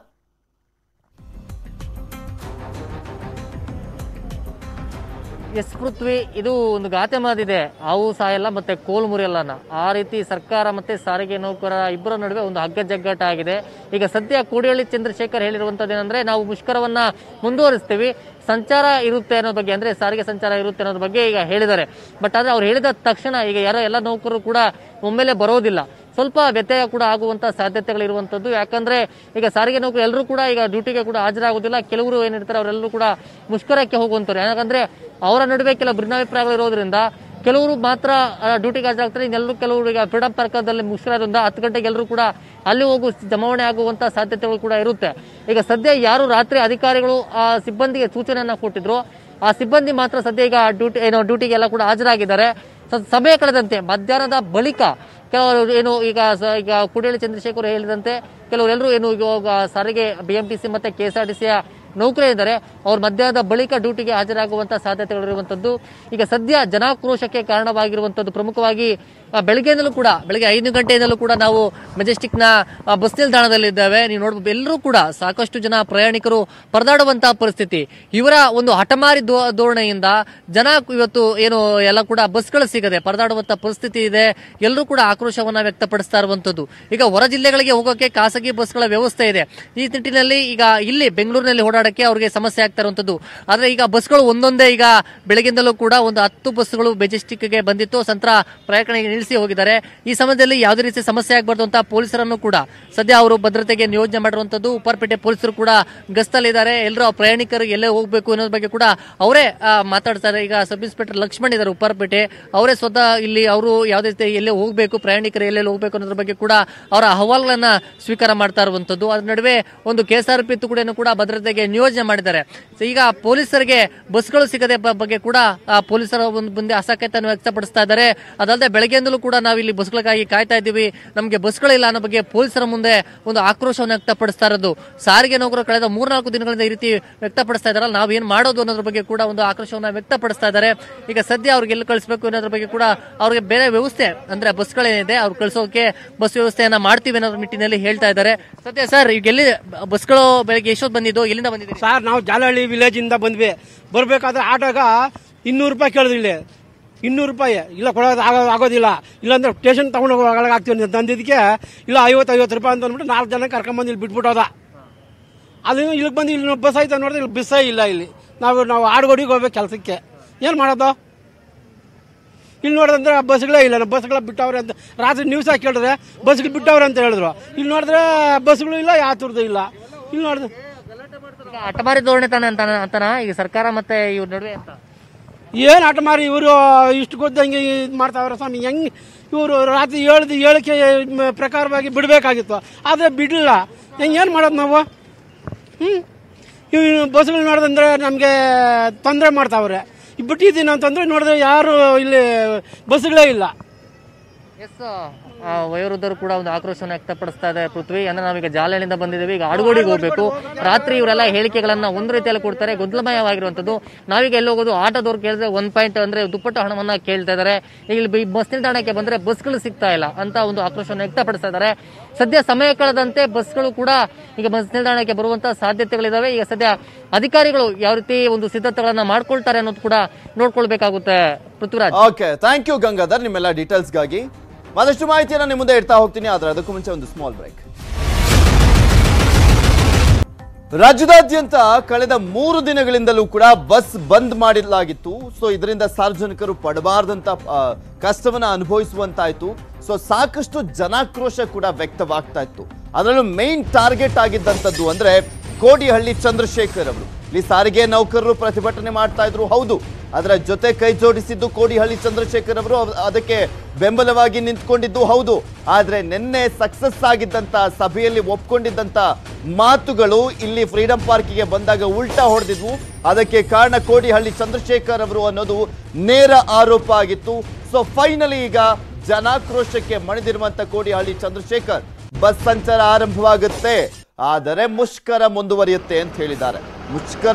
ಎಸ್ ಪೃಥ್ವಿ, ಇದು ಒಂದು ಗಾತೆ ಮಾತಿದೆ, ಹಾವು ಸಾಯಲ್ಲ ಮತ್ತೆ ಕೋಲು ಮುರಿಯಲ್ಲ. ಆ ರೀತಿ ಸರ್ಕಾರ ಮತ್ತೆ ಸಾರಿಗೆ ನೌಕರರ ಇಬ್ಬರ ನಡುವೆ ಒಂದು ಹಗ್ಗ ಜಗ್ಗಾಟ ಆಗಿದೆ. ಈಗ ಸದ್ಯ ಕೋಡಿಹಳ್ಳಿ ಚಂದ್ರಶೇಖರ್ ಹೇಳಿರುವಂತದ್ದೇನೆಂದ್ರೆ, ನಾವು ಮುಷ್ಕರವನ್ನ ಮುಂದುವರಿಸ್ತೀವಿ, ಸಂಚಾರ ಇರುತ್ತೆ ಅನ್ನೋ ಬಗ್ಗೆ, ಅಂದ್ರೆ ಸಾರಿಗೆ ಸಂಚಾರ ಇರುತ್ತೆ ಅನ್ನೋದ್ರ ಬಗ್ಗೆ ಈಗ ಹೇಳಿದ್ದಾರೆ. ಬಟ್ ಆದ್ರೆ ಅವ್ರು ಹೇಳಿದ ತಕ್ಷಣ ಈಗ ಎಲ್ಲ ನೌಕರರು ಕೂಡ ಒಮ್ಮೆಲೆ ಬರೋದಿಲ್ಲ, ಸ್ವಲ್ಪ ವ್ಯತ್ಯಯ ಕೂಡ ಆಗುವಂತ ಸಾಧ್ಯತೆಗಳಿರುವಂತದ್ದು. ಯಾಕಂದ್ರೆ ಈಗ ಸಾರಿಗೆ ನೌಕರು ಎಲ್ಲರೂ ಕೂಡ ಈಗ ಡ್ಯೂಟಿಗೆ ಕೂಡ ಹಾಜರಾಗುದಿಲ್ಲ. ಕೆಲವರು ಏನಿರ್ತಾರೆ ಅವರೆಲ್ಲರೂ ಕೂಡ ಮುಷ್ಕರಕ್ಕೆ ಹೋಗುವಂತಾರೆ. ಯಾಕಂದ್ರೆ ಅವರ ನಡುವೆ ಕೆಲವು ಭಿನ್ನಾಭಿಪ್ರಾಯಗಳು ಇರೋದ್ರಿಂದ ಕೆಲವರು ಮಾತ್ರ ಡ್ಯೂಟಿಗೆ ಹಾಜರಾಗ್ತಾರೆ, ಇನ್ನೆಲ್ಲರೂ ಕೆಲವರು ಈಗ ಫ್ರೀಡಂ ಪಾರ್ಕದಲ್ಲಿ ಮುಷ್ಕರದಿಂದ 10 ಗಂಟೆಗೆ ಎಲ್ಲರೂ ಕೂಡ ಅಲ್ಲಿ ಹೋಗು ಜಮಾವಣೆ ಆಗುವಂತ ಸಾಧ್ಯತೆಗಳು ಕೂಡ ಇರುತ್ತೆ. ಈಗ ಸದ್ಯ ಯಾರು ರಾತ್ರಿ ಅಧಿಕಾರಿಗಳು ಆ ಸಿಬ್ಬಂದಿಗೆ ಸೂಚನೆಯನ್ನ ಕೊಟ್ಟಿದ್ರು, ಆ ಸಿಬ್ಬಂದಿ ಮಾತ್ರ ಸದ್ಯ ಈಗ ಡ್ಯೂಟಿಗೆ ಎಲ್ಲ ಕೂಡ ಹಾಜರಾಗಿದ್ದಾರೆ. ಸಮಯ ಕಳೆದಂತೆ ಮಧ್ಯಾಹ್ನದ ಬಳಿಕ ಕೆಲವರು ಈಗ ಕೋಡಿಹಳ್ಳಿ ಚಂದ್ರಶೇಖರ್ ಹೇಳಿದಂತೆ ಕೆಲವರೆಲ್ಲರೂ ಇವಾಗ ಸಾರಿಗೆ BMTC ಮತ್ತೆ KSRTCಯ ನೌಕರರಿದ್ದಾರೆ, ಅವ್ರು ಮಧ್ಯಾಹ್ನದ ಬಳಿಕ ಡ್ಯೂಟಿಗೆ ಹಾಜರಾಗುವಂತಹ ಸಾಧ್ಯತೆಗಳಿರುವಂತದ್ದು. ಈಗ ಸದ್ಯ ಜನಾಕ್ರೋಶಕ್ಕೆ ಕಾರಣವಾಗಿರುವಂತದ್ದು ಪ್ರಮುಖವಾಗಿ ಬೆಳಗ್ಗೆಯಿಂದಲೂ ಕೂಡ, ಬೆಳಗ್ಗೆ 5 ಗಂಟೆಯಿಂದಲೂ ಕೂಡ ನಾವು ಮೆಜೆಸ್ಟಿಕ್ನ ಬಸ್ ನಿಲ್ದಾಣದಲ್ಲಿದ್ದೇವೆ. ನೀವು ನೋಡಬಹುದು, ಎಲ್ಲರೂ ಕೂಡ ಸಾಕಷ್ಟು ಜನ ಪ್ರಯಾಣಿಕರು ಪರದಾಡುವಂತಹ ಪರಿಸ್ಥಿತಿ. ಇವರ ಒಂದು ಹಠಮಾರಿ ಧೋರಣೆಯಿಂದ ಜನ ಇವತ್ತು ಎಲ್ಲ ಕೂಡ ಬಸ್ಗಳು ಸಿಗದೆ ಪರದಾಡುವಂತಹ ಪರಿಸ್ಥಿತಿ ಇದೆ. ಎಲ್ಲರೂ ಕೂಡ ಆಕ್ರೋಶವನ್ನ ವ್ಯಕ್ತಪಡಿಸ್ತಾ ಇರುವಂತದ್ದು. ಈಗ ಹೊರ ಜಿಲ್ಲೆಗಳಿಗೆ ಹೋಗೋಕೆ ಖಾಸಗಿ ಬಸ್ಗಳ ವ್ಯವಸ್ಥೆ ಇದೆ. ಈ ನಿಟ್ಟಿನಲ್ಲಿ ಈಗ ಇಲ್ಲಿ ಬೆಂಗಳೂರಿನಲ್ಲಿ ಓಡಾಡಕ್ಕೆ ಅವರಿಗೆ ಸಮಸ್ಯೆ ಆಗ್ತಾ ಇರುವಂತದ್ದು. ಆದ್ರೆ ಈಗ ಬಸ್ಗಳು ಒಂದೊಂದೇ, ಈಗ ಬೆಳಗ್ಗಿಂದಲೂ ಕೂಡ ಒಂದು 10 ಬಸ್ಗಳು ಮೆಜೆಸ್ಟಿಕ್ಗೆ ಬಂದಿತ್ತು, ಸಂತರ ಪ್ರಯಾಣಿಕರಿಗೆ ನಿಲ್ಲಿಸಿ ಹೋಗಿದ್ದಾರೆ. ಈ ಸಮಯದಲ್ಲಿ ಯಾವುದೇ ರೀತಿ ಸಮಸ್ಯೆ ಆಗಬಾರ್ದು ಅಂತ ಪೊಲೀಸರನ್ನು ಕೂಡ ಸದ್ಯ ಅವರು ಭದ್ರತೆಗೆ ನಿಯೋಜನೆ ಮಾಡಿರುವಂತದ್ದು. ಉಪ್ಪಾರಪೇಟೆ ಪೊಲೀಸರು ಕೂಡ ಗಸ್ತಲ್ಲಿದ್ದಾರೆ. ಎಲ್ಲರೂ ಪ್ರಯಾಣಿಕರಿಗೆ ಎಲ್ಲೇ ಹೋಗಬೇಕು ಅನ್ನೋದ್ರ ಬಗ್ಗೆ ಕೂಡ ಅವರೇ ಮಾತಾಡ್ತಾರೆ. ಈಗ ಸಬ್ ಇನ್ಸ್ಪೆಕ್ಟರ್ ಲಕ್ಷ್ಮಣ್ ಇದ್ದಾರೆ ಉಪ್ಪಾರಪೇಟೆ, ಅವರೇ ಸ್ವತಃ ಇಲ್ಲಿ ಅವರು ಯಾವುದೇ ರೀತಿ ಎಲ್ಲೇ ಹೋಗಬೇಕು, ಪ್ರಯಾಣಿಕರು ಎಲ್ಲೆಲ್ಲಿ ಹೋಗಬೇಕು ಅನ್ನೋದ್ರ ಬಗ್ಗೆ ಕೂಡ ಅವರ ಅಹವಾಲುಗಳನ್ನ ಸ್ವೀಕಾರ ಮಾಡ್ತಾ ಇರುವಂತದ್ದು. ಅದ್ರ ನಡುವೆ ಒಂದು KSRP ತುಕಡಿಯನ್ನು ಕೂಡ ಭದ್ರತೆಗೆ ನಿಯೋಜನೆ ಮಾಡಿದ್ದಾರೆ. ಈಗ ಪೊಲೀಸರಿಗೆ ಬಸ್ಗಳು ಸಿಗದೆ ಬಗ್ಗೆ ಕೂಡ ಪೊಲೀಸರ ಒಂದು ಮುಂದೆ ಅಸಹಾಯಕತೆಯನ್ನು ವ್ಯಕ್ತಪಡಿಸ್ತಾ ಇದ್ದಾರೆ. ಅದಲ್ಲದೆ ಬೆಳಗ್ಗೆಯಿಂದಲೂ ಕೂಡ ನಾವು ಇಲ್ಲಿ ಬಸ್ಗಳಿಗಾಗಿ ಕಾಯ್ತಾ ಇದ್ದೀವಿ, ನಮಗೆ ಬಸ್ಗಳಿಲ್ಲ ಅನ್ನೋ ಬಗ್ಗೆ ಪೊಲೀಸರ ಮುಂದೆ ಒಂದು ಆಕ್ರೋಶವನ್ನು ವ್ಯಕ್ತಪಡಿಸ್ತಾ ಇರೋದು. ಸಾರಿಗೆ ನೌಕರರು ಕಳೆದ 3-4 ದಿನಗಳಿಂದ ಈ ರೀತಿ ವ್ಯಕ್ತಪಡಿಸ್ತಾ ಇದ್ದಾರಲ್ಲ, ನಾವು ಏನ್ ಮಾಡೋದು ಅನ್ನೋದ್ರ ಬಗ್ಗೆ ಕೂಡ ಒಂದು ಆಕ್ರೋಶವನ್ನು ವ್ಯಕ್ತಪಡಿಸ್ತಾ ಇದ್ದಾರೆ. ಈಗ ಸದ್ಯ ಅವ್ರಿಗೆ ಎಲ್ಲಿ ಕಳಿಸಬೇಕು ಅನ್ನೋದ್ರ ಬಗ್ಗೆ ಕೂಡ ಅವ್ರಿಗೆ ಬೇರೆ ವ್ಯವಸ್ಥೆ, ಅಂದ್ರೆ ಬಸ್ಗಳೇನಿದೆ ಅವ್ರು ಕಳಿಸೋಕೆ ಬಸ್ ವ್ಯವಸ್ಥೆಯನ್ನ ಮಾಡ್ತೀವಿ ಅನ್ನೋದ್ರ ನಿಟ್ಟಿನಲ್ಲಿ ಹೇಳ್ತಾ ಇದ್ದಾರೆ. ಸದ್ಯ ಸರ್, ಈಗ ಎಲ್ಲಿ ಬಸ್ಗಳು ಬೆಳಗ್ಗೆ ಎಷ್ಟೊತ್ತು ಬಂದಿದ್ದು, ಎಲ್ಲಿಂದ ಬಂದಿದ್ದೀರಿ ಸರ್? ನಾವು ಜಾಲಹಳ್ಳಿ ವಿಲೇಜ್ ಇಂದ ಬಂದ್ವಿ. ಬರ್ಬೇಕಾದ್ರೆ ಆಟೋಗ 200 ರೂಪಾಯಿ ಕೇಳಿದ್ರು. ಇಲ್ಲಿ 200 ರೂಪಾಯಿ ಇಲ್ಲ ಕೊಡೋದು ಆಗೋದಿಲ್ಲ, ಇಲ್ಲಾಂದ್ರೆ ಸ್ಟೇಷನ್ ತಗೊಂಡು ಒಳಗೆ ಆಗ್ತೀವಿ ತಂದಿದ್ದಕ್ಕೆ ಇಲ್ಲ 50 ರೂಪಾಯಿ ಅಂತ ಅಂದ್ಬಿಟ್ಟು 4 ಜನ ಕರ್ಕೊಂಡ್ಬಂದು ಇಲ್ಲಿ ಬಿಟ್ಬಿಟ್ಟೋದ. ಅದು ಇಲ್ಲಿಗೆ ಬಂದು ಇಲ್ಲಿ ಬಸ್ ಆಯ್ತಾ ನೋಡಿದ್ರೆ ಇಲ್ಲಿ ಬಸ್ಸೇ ಇಲ್ಲ. ಇಲ್ಲಿ ನಾವು ಆಡುಗೋಡಿಗೆ ಹೋಗ್ಬೇಕು ಕೆಲಸಕ್ಕೆ, ಏನು ಮಾಡೋದು? ಇಲ್ಲಿ ನೋಡಿದ್ರೆ ಬಸ್ಗಳೇ ಇಲ್ಲ, ಬಸ್ಗಳ ಬಿಟ್ಟವ್ರೆ ಅಂತ ರಾತ್ರಿ ನ್ಯೂಸ್ ಹಾಕಿ ಕೇಳಿದ್ರೆ ಬಸ್ಗಳು ಬಿಟ್ಟವ್ರೆ ಅಂತ ಹೇಳಿದ್ರು. ಇಲ್ಲಿ ನೋಡಿದ್ರೆ ಬಸ್ಗಳು ಇಲ್ಲ, ಯಾವ ತುರ್ದು ಇಲ್ಲ. ಇಲ್ಲಿ ನೋಡಿದ್ರೆ ಹಠಮಾರಿ ಧೋರಣೆ ತಾನೆ ಅಂತಾನ ಈಗ ಸರ್ಕಾರ ಮತ್ತೆ ಇವ್ರ ನಡುವೆ ಅಂತ ಏನು ಆಟ ಮಾರಿ ಇವರು ಇಷ್ಟು ಗೊತ್ತಂಗೆ ಇದು ಮಾಡ್ತಾವ್ರೆ ಸ್ವಾಮಿ. ಹೆಂಗೆ ಇವರು ರಾತ್ರಿ ಹೇಳಿಕೆ ಪ್ರಕಾರವಾಗಿ ಬಿಡಬೇಕಾಗಿತ್ತು, ಆದರೆ ಬಿಡಲಿಲ್ಲ. ಹೆಂಗೇನು ಮಾಡೋದು ನಾವು? ಇವು ಬಸ್ಗಳು ನೋಡಿದ್ರೆ ನಮಗೆ ತೊಂದರೆ ಮಾಡ್ತಾವ್ರೆ. ಬಿಟ್ಟಿದ್ದೀನಿ ಅಂತಂದ್ರೆ ನೋಡಿದ್ರೆ ಯಾರು ಇಲ್ಲಿ ಬಸ್ಗಳೇ ಇಲ್ಲ. ಎಸ್, ವಯೋವೃದ್ಧರು ಕೂಡ ಒಂದು ಆಕ್ರೋಶವನ್ನು ವ್ಯಕ್ತಪಡಿಸ್ತಾ ಇದೆ ಪೃಥ್ವಿ. ಅಂದ್ರೆ ನಾವೀಗ ಜಾಲಹಳ್ಳಿಯಿಂದ ಬಂದಿದ್ದೀವಿ, ಈಗ ಆಡುಗೋಡಿಗೆ ಹೋಗ್ಬೇಕು. ರಾತ್ರಿ ಇವರೆಲ್ಲ ಹೇಳಿಕೆಗಳನ್ನ ಒಂದು ರೀತಿಯಲ್ಲಿ ಕೊಡ್ತಾರೆ, ಗೊಂದಲಮಯವಾಗಿರುವಂತದ್ದು. ನಾವೀಗ ಎಲ್ಲಿ ಹೋಗೋದು? ಆಟೋದವ್ರು ಕೇಳಿದ್ರೆ 1 ಪಾಯಿಂಟ್ ಅಂದ್ರೆ ದುಪ್ಪಟ್ಟು ಹಣವನ್ನ ಕೇಳ್ತಾ ಇದ್ದಾರೆ. ಇಲ್ಲಿ ಬಸ್ ನಿಲ್ದಾಣಕ್ಕೆ ಬಂದ್ರೆ ಬಸ್ಗಳು ಸಿಗ್ತಾ ಇಲ್ಲ ಅಂತ ಒಂದು ಆಕ್ರೋಶವನ್ನು ವ್ಯಕ್ತಪಡಿಸ್ತಾ ಇದ್ದಾರೆ. ಸದ್ಯ ಸಮಯ ಕಳೆದಂತೆ ಬಸ್ಗಳು ಕೂಡ ಈಗ ಬಸ್ ನಿಲ್ದಾಣಕ್ಕೆ ಬರುವಂತಹ ಸಾಧ್ಯತೆಗಳಿದಾವೆ. ಈಗ ಸದ್ಯ ಅಧಿಕಾರಿಗಳು ಯಾವ ರೀತಿ ಒಂದು ಸಿದ್ಧತೆಗಳನ್ನ ಮಾಡ್ಕೊಳ್ತಾರೆ ಅನ್ನೋದು ಕೂಡ ನೋಡ್ಕೊಳ್ಬೇಕಾಗುತ್ತೆ. Prithviraj. Okay, thank you Gangadhar ನಿಮ್ಮೆಲ್ಲ ಡೀಟೇಲ್ಸ್ಗಾಗಿ. ಮತ್ತಷ್ಟು ಮಾಹಿತಿಯನ್ನು ನಿಮ್ಮ ಮುಂದೆ ಇಡ್ತಾ ಹೋಗ್ತೀನಿ, ಆದ್ರೆ ಅದಕ್ಕೂ ಮುಂಚೆ ಒಂದು ಸ್ಮಾಲ್ ಬ್ರೇಕ್. ರಾಜ್ಯದಾದ್ಯಂತ ಕಳೆದ 3 ದಿನಗಳಿಂದಲೂ ಕೂಡ ಬಸ್ ಬಂದ್ ಮಾಡಲಾಗಿತ್ತು. ಸೊ ಇದರಿಂದ ಸಾರ್ವಜನಿಕರು ಪಡಬಾರ್ದಂತ ಕಷ್ಟವನ್ನ ಅನುಭವಿಸುವಂತಾಯ್ತು. ಸೊ ಸಾಕಷ್ಟು ಜನಾಕ್ರೋಶ ಕೂಡ ವ್ಯಕ್ತವಾಗ್ತಾ ಇತ್ತು. ಅದರಲ್ಲೂ ಮೇನ್ ಟಾರ್ಗೆಟ್ ಆಗಿದ್ದಂಥದ್ದು ಅಂದ್ರೆ ಕೋಡಿಹಳ್ಳಿ ಚಂದ್ರಶೇಖರ್ ಅವರು. ಇಲ್ಲಿ ಸಾರಿಗೆ ನೌಕರರು ಪ್ರತಿಭಟನೆ ಮಾಡ್ತಾ ಇದ್ರು, ಹೌದು. ಅದರ ಜೊತೆ ಕೈ ಜೋಡಿಸಿದ್ದು ಕೋಡಿಹಳ್ಳಿ ಚಂದ್ರಶೇಖರ್ ಅವರು, ಅದಕ್ಕೆ ಬೆಂಬಲವಾಗಿ ನಿಂತ್ಕೊಂಡಿದ್ದು ಹೌದು. ಆದ್ರೆ ನಿನ್ನೆ ಸಕ್ಸಸ್ ಆಗಿದ್ದಂತ ಸಭೆಯಲ್ಲಿ ಒಪ್ಕೊಂಡಿದ್ದಂತ ಮಾತುಗಳು ಇಲ್ಲಿ ಫ್ರೀಡಂ ಪಾರ್ಕಿಗೆ ಬಂದಾಗ ಉಲ್ಟಾ ಹೊಡೆದಿದ್ವು. ಅದಕ್ಕೆ ಕಾರಣ ಕೋಡಿಹಳ್ಳಿ ಚಂದ್ರಶೇಖರ್ ಅವರು ಅನ್ನೋದು ನೇರ ಆರೋಪ ಆಗಿತ್ತು. ಸೊ ಫೈನಲಿ ಈಗ ಜನಾಕ್ರೋಶಕ್ಕೆ ಮಣಿದಿರುವಂತ ಕೋಡಿಹಳ್ಳಿ ಚಂದ್ರಶೇಖರ್ ಬಸ್ ಸಂಚಾರ ಆರಂಭವಾಗುತ್ತೆ, ಆದರೆ ಮುಷ್ಕರ ಮುಂದುವರಿಯುತ್ತೆ ಅಂತ ಹೇಳಿದ್ದಾರೆ.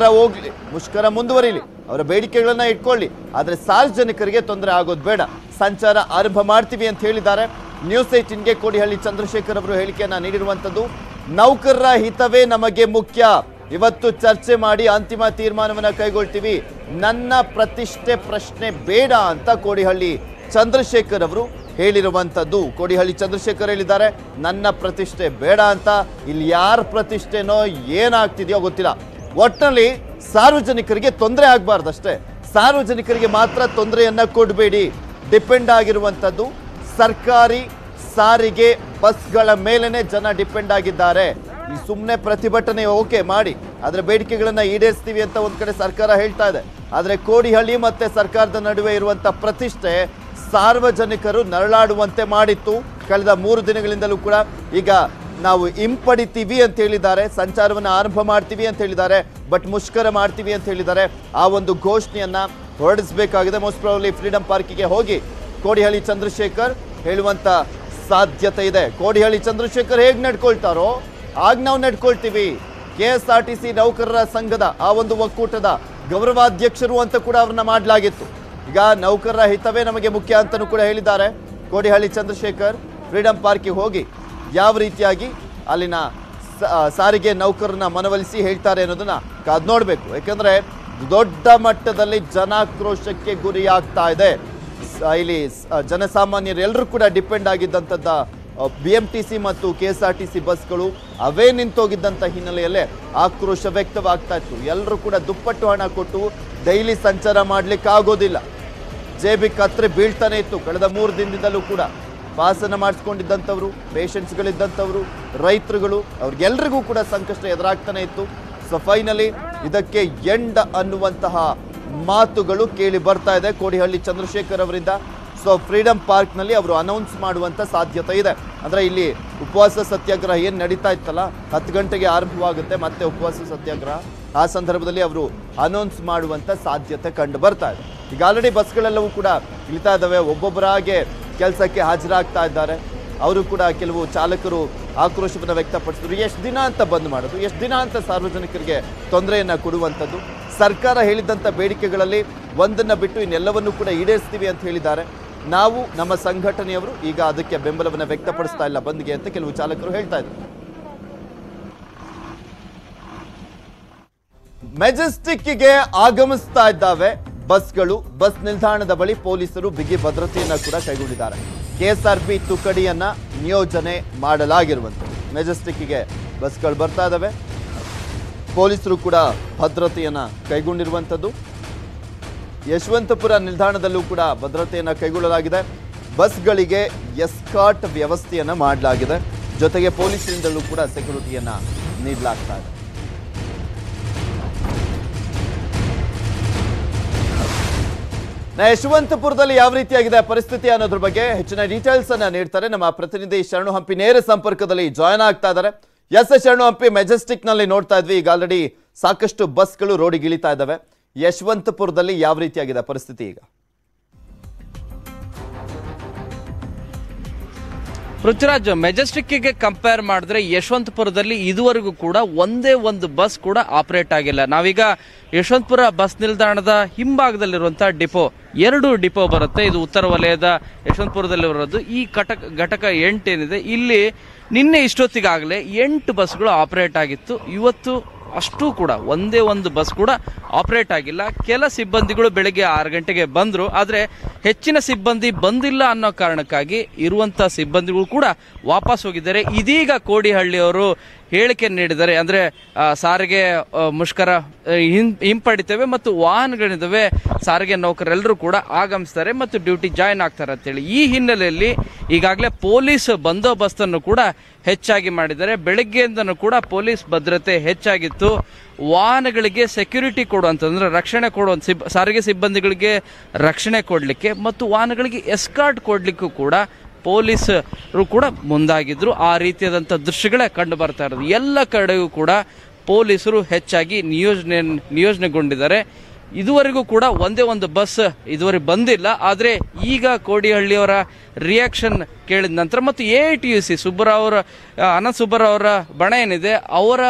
ಮುಷ್ಕರ ಮುಂದುವರಿಲಿ, ಅವರ ಬೇಡಿಕೆಗಳನ್ನ ಇಟ್ಕೊಳ್ಳಿ, ಆದ್ರೆ ಸಾರ್ವಜನಿಕರಿಗೆ ತೊಂದರೆ ಆಗೋದು ಬೇಡ, ಸಂಚಾರ ಆರಂಭ ಮಾಡ್ತೀವಿ ಅಂತ ಹೇಳಿದ್ದಾರೆ. ನ್ಯೂಸ್ 18ಗೆ ಕೋಡಿಹಳ್ಳಿ ಚಂದ್ರಶೇಖರ್ ಅವರು ಹೇಳಿಕೆಯನ್ನ ನೀಡಿರುವಂತದ್ದು. ನೌಕರರ ಹಿತವೇ ನಮಗೆ ಮುಖ್ಯ, ಇವತ್ತು ಚರ್ಚೆ ಮಾಡಿ ಅಂತಿಮ ತೀರ್ಮಾನವನ್ನ ಕೈಗೊಳ್ತೀವಿ, ನನ್ನ ಪ್ರತಿಷ್ಠೆ ಪ್ರಶ್ನೆ ಬೇಡ ಅಂತ ಕೋಡಿಹಳ್ಳಿ ಚಂದ್ರಶೇಖರ್ ಅವರು ಹೇಳಿರುವಂತದ್ದು. ಕೋಡಿಹಳ್ಳಿ ಚಂದ್ರಶೇಖರ್ ಹೇಳಿದ್ದಾರೆ, ನನ್ನ ಪ್ರತಿಷ್ಠೆ ಬೇಡ ಅಂತ. ಇಲ್ಲಿ ಯಾರ ಪ್ರತಿಷ್ಠೆನೋ ಏನಾಗ್ತಿದೆಯೋ ಗೊತ್ತಿಲ್ಲ, ಒಟ್ಟಿನಲ್ಲಿ ಸಾರ್ವಜನಿಕರಿಗೆ ತೊಂದರೆ ಆಗಬಾರ್ದಷ್ಟೇ. ಸಾರ್ವಜನಿಕರಿಗೆ ಮಾತ್ರ ತೊಂದರೆಯನ್ನ ಕೊಡಬೇಡಿ. ಡಿಪೆಂಡ್ ಆಗಿರುವಂತದ್ದು ಸರ್ಕಾರಿ ಸಾರಿಗೆ ಬಸ್ಗಳ ಮೇಲೇನೆ ಜನ ಡಿಪೆಂಡ್ ಆಗಿದ್ದಾರೆ. ಈ ಸುಮ್ಮನೆ ಪ್ರತಿಭಟನೆ ಓಕೆ ಮಾಡಿ, ಅದರ ಬೇಡಿಕೆಗಳನ್ನ ಈಡೇರಿಸ್ತೀವಿ ಅಂತ ಒಂದ್ ಕಡೆ ಸರ್ಕಾರ ಹೇಳ್ತಾ ಇದೆ. ಆದ್ರೆ ಕೋಡಿಹಳ್ಳಿ ಮತ್ತೆ ಸರ್ಕಾರದ ನಡುವೆ ಇರುವಂತ ಪ್ರತಿಷ್ಠೆ ಸಾರ್ವಜನಿಕರು ನರಳಾಡುವಂತೆ ಮಾಡಿತ್ತು ಕಳೆದ 3 ದಿನಗಳಿಂದಲೂ ಕೂಡ. ಈಗ ನಾವು ಹಿಂಪಡಿತೀವಿ ಅಂತ ಹೇಳಿದ್ದಾರೆ, ಸಂಚಾರವನ್ನು ಆರಂಭ ಮಾಡ್ತೀವಿ ಅಂತ ಹೇಳಿದ್ದಾರೆ, ಬಟ್ ಮುಷ್ಕರ ಮಾಡ್ತೀವಿ ಅಂತ ಹೇಳಿದ್ದಾರೆ. ಆ ಒಂದು ಘೋಷಣೆಯನ್ನ ಹೊರಡಿಸಬೇಕಾಗಿದೆ. ಮೋಸ್ಟ್ ಪ್ರಾಬಬ್ಲಿ ಫ್ರೀಡಂ ಪಾರ್ಕಿಗೆ ಹೋಗಿ ಕೋಡಿಹಳ್ಳಿ ಚಂದ್ರಶೇಖರ್ ಹೇಳುವಂತ ಸಾಧ್ಯತೆ ಇದೆ. ಕೋಡಿಹಳ್ಳಿ ಚಂದ್ರಶೇಖರ್ ಹೇಗೆ ನಡ್ಕೊಳ್ತಾರೋ ಆಗ ನಾವು ನಡ್ಕೊಳ್ತೀವಿ. KSRTC ನೌಕರರ ಸಂಘದ ಆ ಒಂದು ಒಕ್ಕೂಟದ ಗೌರವಾಧ್ಯಕ್ಷರು ಅಂತ ಕೂಡ ಅವ್ರನ್ನ ಮಾಡಲಾಗಿತ್ತು. ಈಗ ನೌಕರರ ಹಿತವೇ ನಮಗೆ ಮುಖ್ಯ ಅಂತಲೂ ಕೂಡ ಹೇಳಿದ್ದಾರೆ ಕೋಡಿಹಳ್ಳಿ ಚಂದ್ರಶೇಖರ್. ಫ್ರೀಡಂ ಪಾರ್ಕಿಗೆ ಹೋಗಿ ಯಾವ ರೀತಿಯಾಗಿ ಅಲ್ಲಿನ ಸಾರಿಗೆ ನೌಕರರನ್ನ ಮನವೊಲಿಸಿ ಹೇಳ್ತಾರೆ ಅನ್ನೋದನ್ನ ಕಾದ್ ನೋಡ್ಬೇಕು. ಯಾಕಂದ್ರೆ ದೊಡ್ಡ ಮಟ್ಟದಲ್ಲಿ ಜನಾಕ್ರೋಶಕ್ಕೆ ಗುರಿಯಾಗ್ತಾ ಇದೆ. ಇಲ್ಲಿ ಜನಸಾಮಾನ್ಯರು ಎಲ್ಲರೂ ಕೂಡ ಡಿಪೆಂಡ್ ಆಗಿದ್ದಂಥದ್ದ BMTC ಮತ್ತು KSRTC ಬಸ್ಗಳು ಅವೇ ನಿಂತೋಗಿದ್ದಂಥ ಹಿನ್ನೆಲೆಯಲ್ಲೇ ಆಕ್ರೋಶ ವ್ಯಕ್ತವಾಗ್ತಾ ಇತ್ತು. ಎಲ್ಲರೂ ಕೂಡ ದುಪ್ಪಟ್ಟು ಹಣ ಕೊಟ್ಟು ಡೈಲಿ ಸಂಚಾರ ಮಾಡ್ಲಿಕ್ಕೆ ಆಗೋದಿಲ್ಲ. ಜೇಬಿ ಕತ್ರೆ ಬೀಳ್ತಾನೆ ಇತ್ತು. ಕಳೆದ 3 ದಿನದಿಂದಲೂ ಕೂಡ ಪಾಸನ್ನ ಮಾಡಿಸ್ಕೊಂಡಿದ್ದಂಥವ್ರು, ಪೇಷಂಟ್ಸ್ಗಳಿದ್ದಂಥವ್ರು, ರೈತರುಗಳು, ಅವ್ರಿಗೆಲ್ರಿಗೂ ಕೂಡ ಸಂಕಷ್ಟ ಎದುರಾಗ್ತಾನೆ ಇತ್ತು. ಸೊ ಫೈನಲಿ ಇದಕ್ಕೆ ಎಂಡ್ ಅನ್ನುವಂತಹ ಮಾತುಗಳು ಕೇಳಿ ಬರ್ತಾ ಇದೆ ಕೋಡಿಹಳ್ಳಿ ಚಂದ್ರಶೇಖರ್ ಅವರಿಂದ. ಸೊ ಫ್ರೀಡಂ ಪಾರ್ಕ್ನಲ್ಲಿ ಅವರು ಅನೌನ್ಸ್ ಮಾಡುವಂಥ ಸಾಧ್ಯತೆ ಇದೆ. ಅಂದರೆ ಇಲ್ಲಿ ಉಪವಾಸ ಸತ್ಯಾಗ್ರಹ ಏನು ನಡೀತಾ ಇತ್ತಲ್ಲ, 10 ಗಂಟೆಗೆ ಆರಂಭವಾಗುತ್ತೆ ಮತ್ತೆ ಉಪವಾಸ ಸತ್ಯಾಗ್ರಹ. ಆ ಸಂದರ್ಭದಲ್ಲಿ ಅವರು ಅನೌನ್ಸ್ ಮಾಡುವಂಥ ಸಾಧ್ಯತೆ ಕಂಡು ಬರ್ತಾ ಇದೆ. ಈಗ ಆಲ್ರೆಡಿ ಬಸ್ಗಳೆಲ್ಲವೂ ಕೂಡ ಇಳಿತಾ ಇದ್ದಾವೆ, ಒಬ್ಬೊಬ್ಬರಾಗೆ ಕೆಲಸಕ್ಕೆ ಹಾಜರಾಗ್ತಾ ಇದ್ದಾರೆ. ಅವರು ಕೂಡ ಕೆಲವು ಚಾಲಕರು ಆಕ್ರೋಶವನ್ನು ವ್ಯಕ್ತಪಡಿಸಿದ್ರು. ಎಷ್ಟು ದಿನ ಅಂತ ಬಂದ್ ಮಾಡೋದು, ಎಷ್ಟು ದಿನ ಅಂತ ಸಾರ್ವಜನಿಕರಿಗೆ ತೊಂದರೆಯನ್ನು ಕೊಡುವಂಥದ್ದು. ಸರ್ಕಾರ ಹೇಳಿದಂಥ ಬೇಡಿಕೆಗಳಲ್ಲಿ ಒಂದನ್ನು ಬಿಟ್ಟು ಇನ್ನೆಲ್ಲವನ್ನೂ ಕೂಡ ಈಡೇರಿಸ್ತೀವಿ ಅಂತ ಹೇಳಿದ್ದಾರೆ. ನಾವು ನಮ್ಮ ಸಂಘಟನೆಯವರು ಈಗ ಅದಕ್ಕೆ ಬೆಂಬಲವನ್ನು ವ್ಯಕ್ತಪಡಿಸ್ತಾ ಇಲ್ಲ ಬಂದ್ಗೆ ಅಂತ ಕೆಲವು ಚಾಲಕರು ಹೇಳ್ತಾ ಇದ್ದಾರೆ. ಮೆಜೆಸ್ಟಿಕ್ಗೆ ಆಗಮಿಸ್ತಾ ಇದ್ದಾವೆ ಬಸ್ಗಳು. ಬಸ್ ನಿಲ್ದಾಣದ ಬಳಿ ಪೊಲೀಸರು ಬಿಗಿ ಭದ್ರತೆಯನ್ನ ಕೂಡ ಕೈಗೊಂಡಿದ್ದಾರೆ. KSRP ತುಕಡಿಯನ್ನ ನಿಯೋಜನೆ ಮಾಡಲಾಗಿರುವಂಥದ್ದು. ಮೆಜೆಸ್ಟಿಕ್ಗೆ ಬಸ್ಗಳು ಬರ್ತಾ ಇದ್ದಾವೆ, ಪೊಲೀಸರು ಕೂಡ ಭದ್ರತೆಯನ್ನ ಕೈಗೊಂಡಿರುವಂಥದ್ದು. ಯಶವಂತಪುರ ನಿಲ್ದಾಣದಲ್ಲೂ ಕೂಡ ಭದ್ರತೆಯನ್ನ ಕೈಗೊಳ್ಳಲಾಗಿದೆ. ಬಸ್ಗಳಿಗೆ ಎಸ್ಕಾರ್ಟ್ ವ್ಯವಸ್ಥೆಯನ್ನ ಮಾಡಲಾಗಿದೆ. ಜೊತೆಗೆ ಪೊಲೀಸರಿಂದಲೂ ಕೂಡ ಸೆಕ್ಯೂರಿಟಿಯನ್ನ ನೀಡಲಾಗ್ತಾ ಇದೆ. ಯಶವಂತಪುರದಲ್ಲಿ ಯಾವ ರೀತಿಯಾಗಿದೆ ಪರಿಸ್ಥಿತಿ ಅನ್ನೋದ್ರ ಬಗ್ಗೆ ಹೆಚ್ಚಿನ ಡೀಟೇಲ್ಸ್ ಅನ್ನ ನೀಡ್ತಾರೆ ನಮ್ಮ ಪ್ರತಿನಿಧಿ ಶರಣು ಹಂಪಿ. ನೇರ ಸಂಪರ್ಕದಲ್ಲಿ ಜಾಯ್ನ್ ಆಗ್ತಾ ಇದ್ದಾರೆ. ಶರಣು ಹಂಪಿ, ಮೆಜೆಸ್ಟಿಕ್ ನಲ್ಲಿ ನೋಡ್ತಾ ಇದ್ವಿ, ಈಗ ಆಲ್ರೆಡಿ ಸಾಕಷ್ಟು ಬಸ್ಗಳು ರೋಡಿಗೆ ಇಳಿತಾ ಇದ್ದಾವೆ. ಯಶವಂತಪುರದಲ್ಲಿ ಯಾವ ರೀತಿಯಾಗಿದೆ ಪರಿಸ್ಥಿತಿ ಈಗ? ಪೃಥ್ವಿರಾಜ್, ಮೆಜೆಸ್ಟಿಕ್ಗೆ ಕಂಪೇರ್ ಮಾಡಿದ್ರೆ ಯಶವಂತಪುರದಲ್ಲಿ ಇದುವರೆಗೂ ಕೂಡ ಒಂದೇ ಒಂದು ಬಸ್ ಕೂಡ ಆಪರೇಟ್ ಆಗಿಲ್ಲ. ನಾವೀಗ ಯಶವಂತಪುರ ಬಸ್ ನಿಲ್ದಾಣದ ಹಿಂಭಾಗದಲ್ಲಿರುವಂಥ ಡಿಪೋ, 2 ಡಿಪೋ ಬರುತ್ತೆ. ಇದು ಉತ್ತರ ವಲಯದ ಯಶವಂತಪುರದಲ್ಲಿರೋದು. ಈ ಘಟಕ 8 ಏನಿದೆ, ಇಲ್ಲಿ ನಿನ್ನೆ ಇಷ್ಟೊತ್ತಿಗಾಗಲೇ 8 ಬಸ್ಗಳು ಆಪರೇಟ್ ಆಗಿತ್ತು. ಇವತ್ತು ಅಷ್ಟೂ ಕೂಡ ಒಂದೇ ಒಂದು ಬಸ್ ಕೂಡ ಆಪರೇಟ್ ಆಗಿಲ್ಲ. ಕೆಲ ಸಿಬ್ಬಂದಿಗಳು ಬೆಳಗ್ಗೆ 6 ಗಂಟೆಗೆ ಬಂದರು, ಆದರೆ ಹೆಚ್ಚಿನ ಸಿಬ್ಬಂದಿ ಬಂದಿಲ್ಲ ಅನ್ನೋ ಕಾರಣಕ್ಕಾಗಿ ಇರುವಂಥ ಸಿಬ್ಬಂದಿಗಳು ಕೂಡ ವಾಪಸ್ ಹೋಗಿದ್ದಾರೆ. ಇದೀಗ ಕೋಡಿಹಳ್ಳಿಯವರು ಹೇಳಿಕೆ ನೀಡಿದ್ದಾರೆ. ಅಂದರೆ ಸಾರಿಗೆ ಮುಷ್ಕರ ಹಿಂಪಡಿತೇವೆ ಮತ್ತು ವಾಹನಗಳಿದ್ದಾವೆ, ಸಾರಿಗೆ ನೌಕರೆಲ್ಲರೂ ಕೂಡ ಆಗಮಿಸ್ತಾರೆ ಮತ್ತು ಡ್ಯೂಟಿ ಜಾಯ್ನ್ ಆಗ್ತಾರೆ ಅಂತೇಳಿ. ಈ ಹಿನ್ನೆಲೆಯಲ್ಲಿ ಈಗಾಗಲೇ ಪೊಲೀಸ್ ಬಂದೋಬಸ್ತನ್ನು ಕೂಡ ಹೆಚ್ಚಾಗಿ ಮಾಡಿದ್ದಾರೆ. ಬೆಳಗ್ಗೆಯಿಂದನೂ ಕೂಡ ಪೊಲೀಸ್ ಭದ್ರತೆ ಹೆಚ್ಚಾಗಿತ್ತು. ವಾಹನಗಳಿಗೆ ಸೆಕ್ಯೂರಿಟಿ ಕೊಡುವಂತಂದ್ರೆ ರಕ್ಷಣೆ ಕೊಡುವಂತ ಸಾರಿಗೆ ಸಿಬ್ಬಂದಿಗಳಿಗೆ ರಕ್ಷಣೆ ಕೊಡಲಿಕ್ಕೆ ಮತ್ತು ವಾಹನಗಳಿಗೆ ಎಸ್ಕಾರ್ಟ್ ಕೊಡಲಿಕ್ಕೂ ಕೂಡ ಪೊಲೀಸರು ಕೂಡ ಮುಂದಾಗಿದ್ರು. ಆ ರೀತಿಯಾದಂಥ ದೃಶ್ಯಗಳೇ ಕಂಡು ಬರ್ತಾ ಇರೋದು. ಎಲ್ಲ ಕಡೆಗೂ ಕೂಡ ಪೊಲೀಸರು ಹೆಚ್ಚಾಗಿ ನಿಯೋಜನೆಗೊಂಡಿದ್ದಾರೆ. ಇದುವರೆಗೂ ಕೂಡ ಒಂದೇ ಒಂದು ಬಸ್ ಇದುವರೆಗೆ ಬಂದಿಲ್ಲ. ಆದರೆ ಈಗ ಕೋಡಿಹಳ್ಳಿಯವರ ರಿಯಾಕ್ಷನ್ ಕೇಳಿದ ನಂತರ ಮತ್ತು AITUC ಅನಂತ್ ಸುಬ್ಬರಾವ್ ಅವರ ಬಣ ಏನಿದೆ, ಅವರ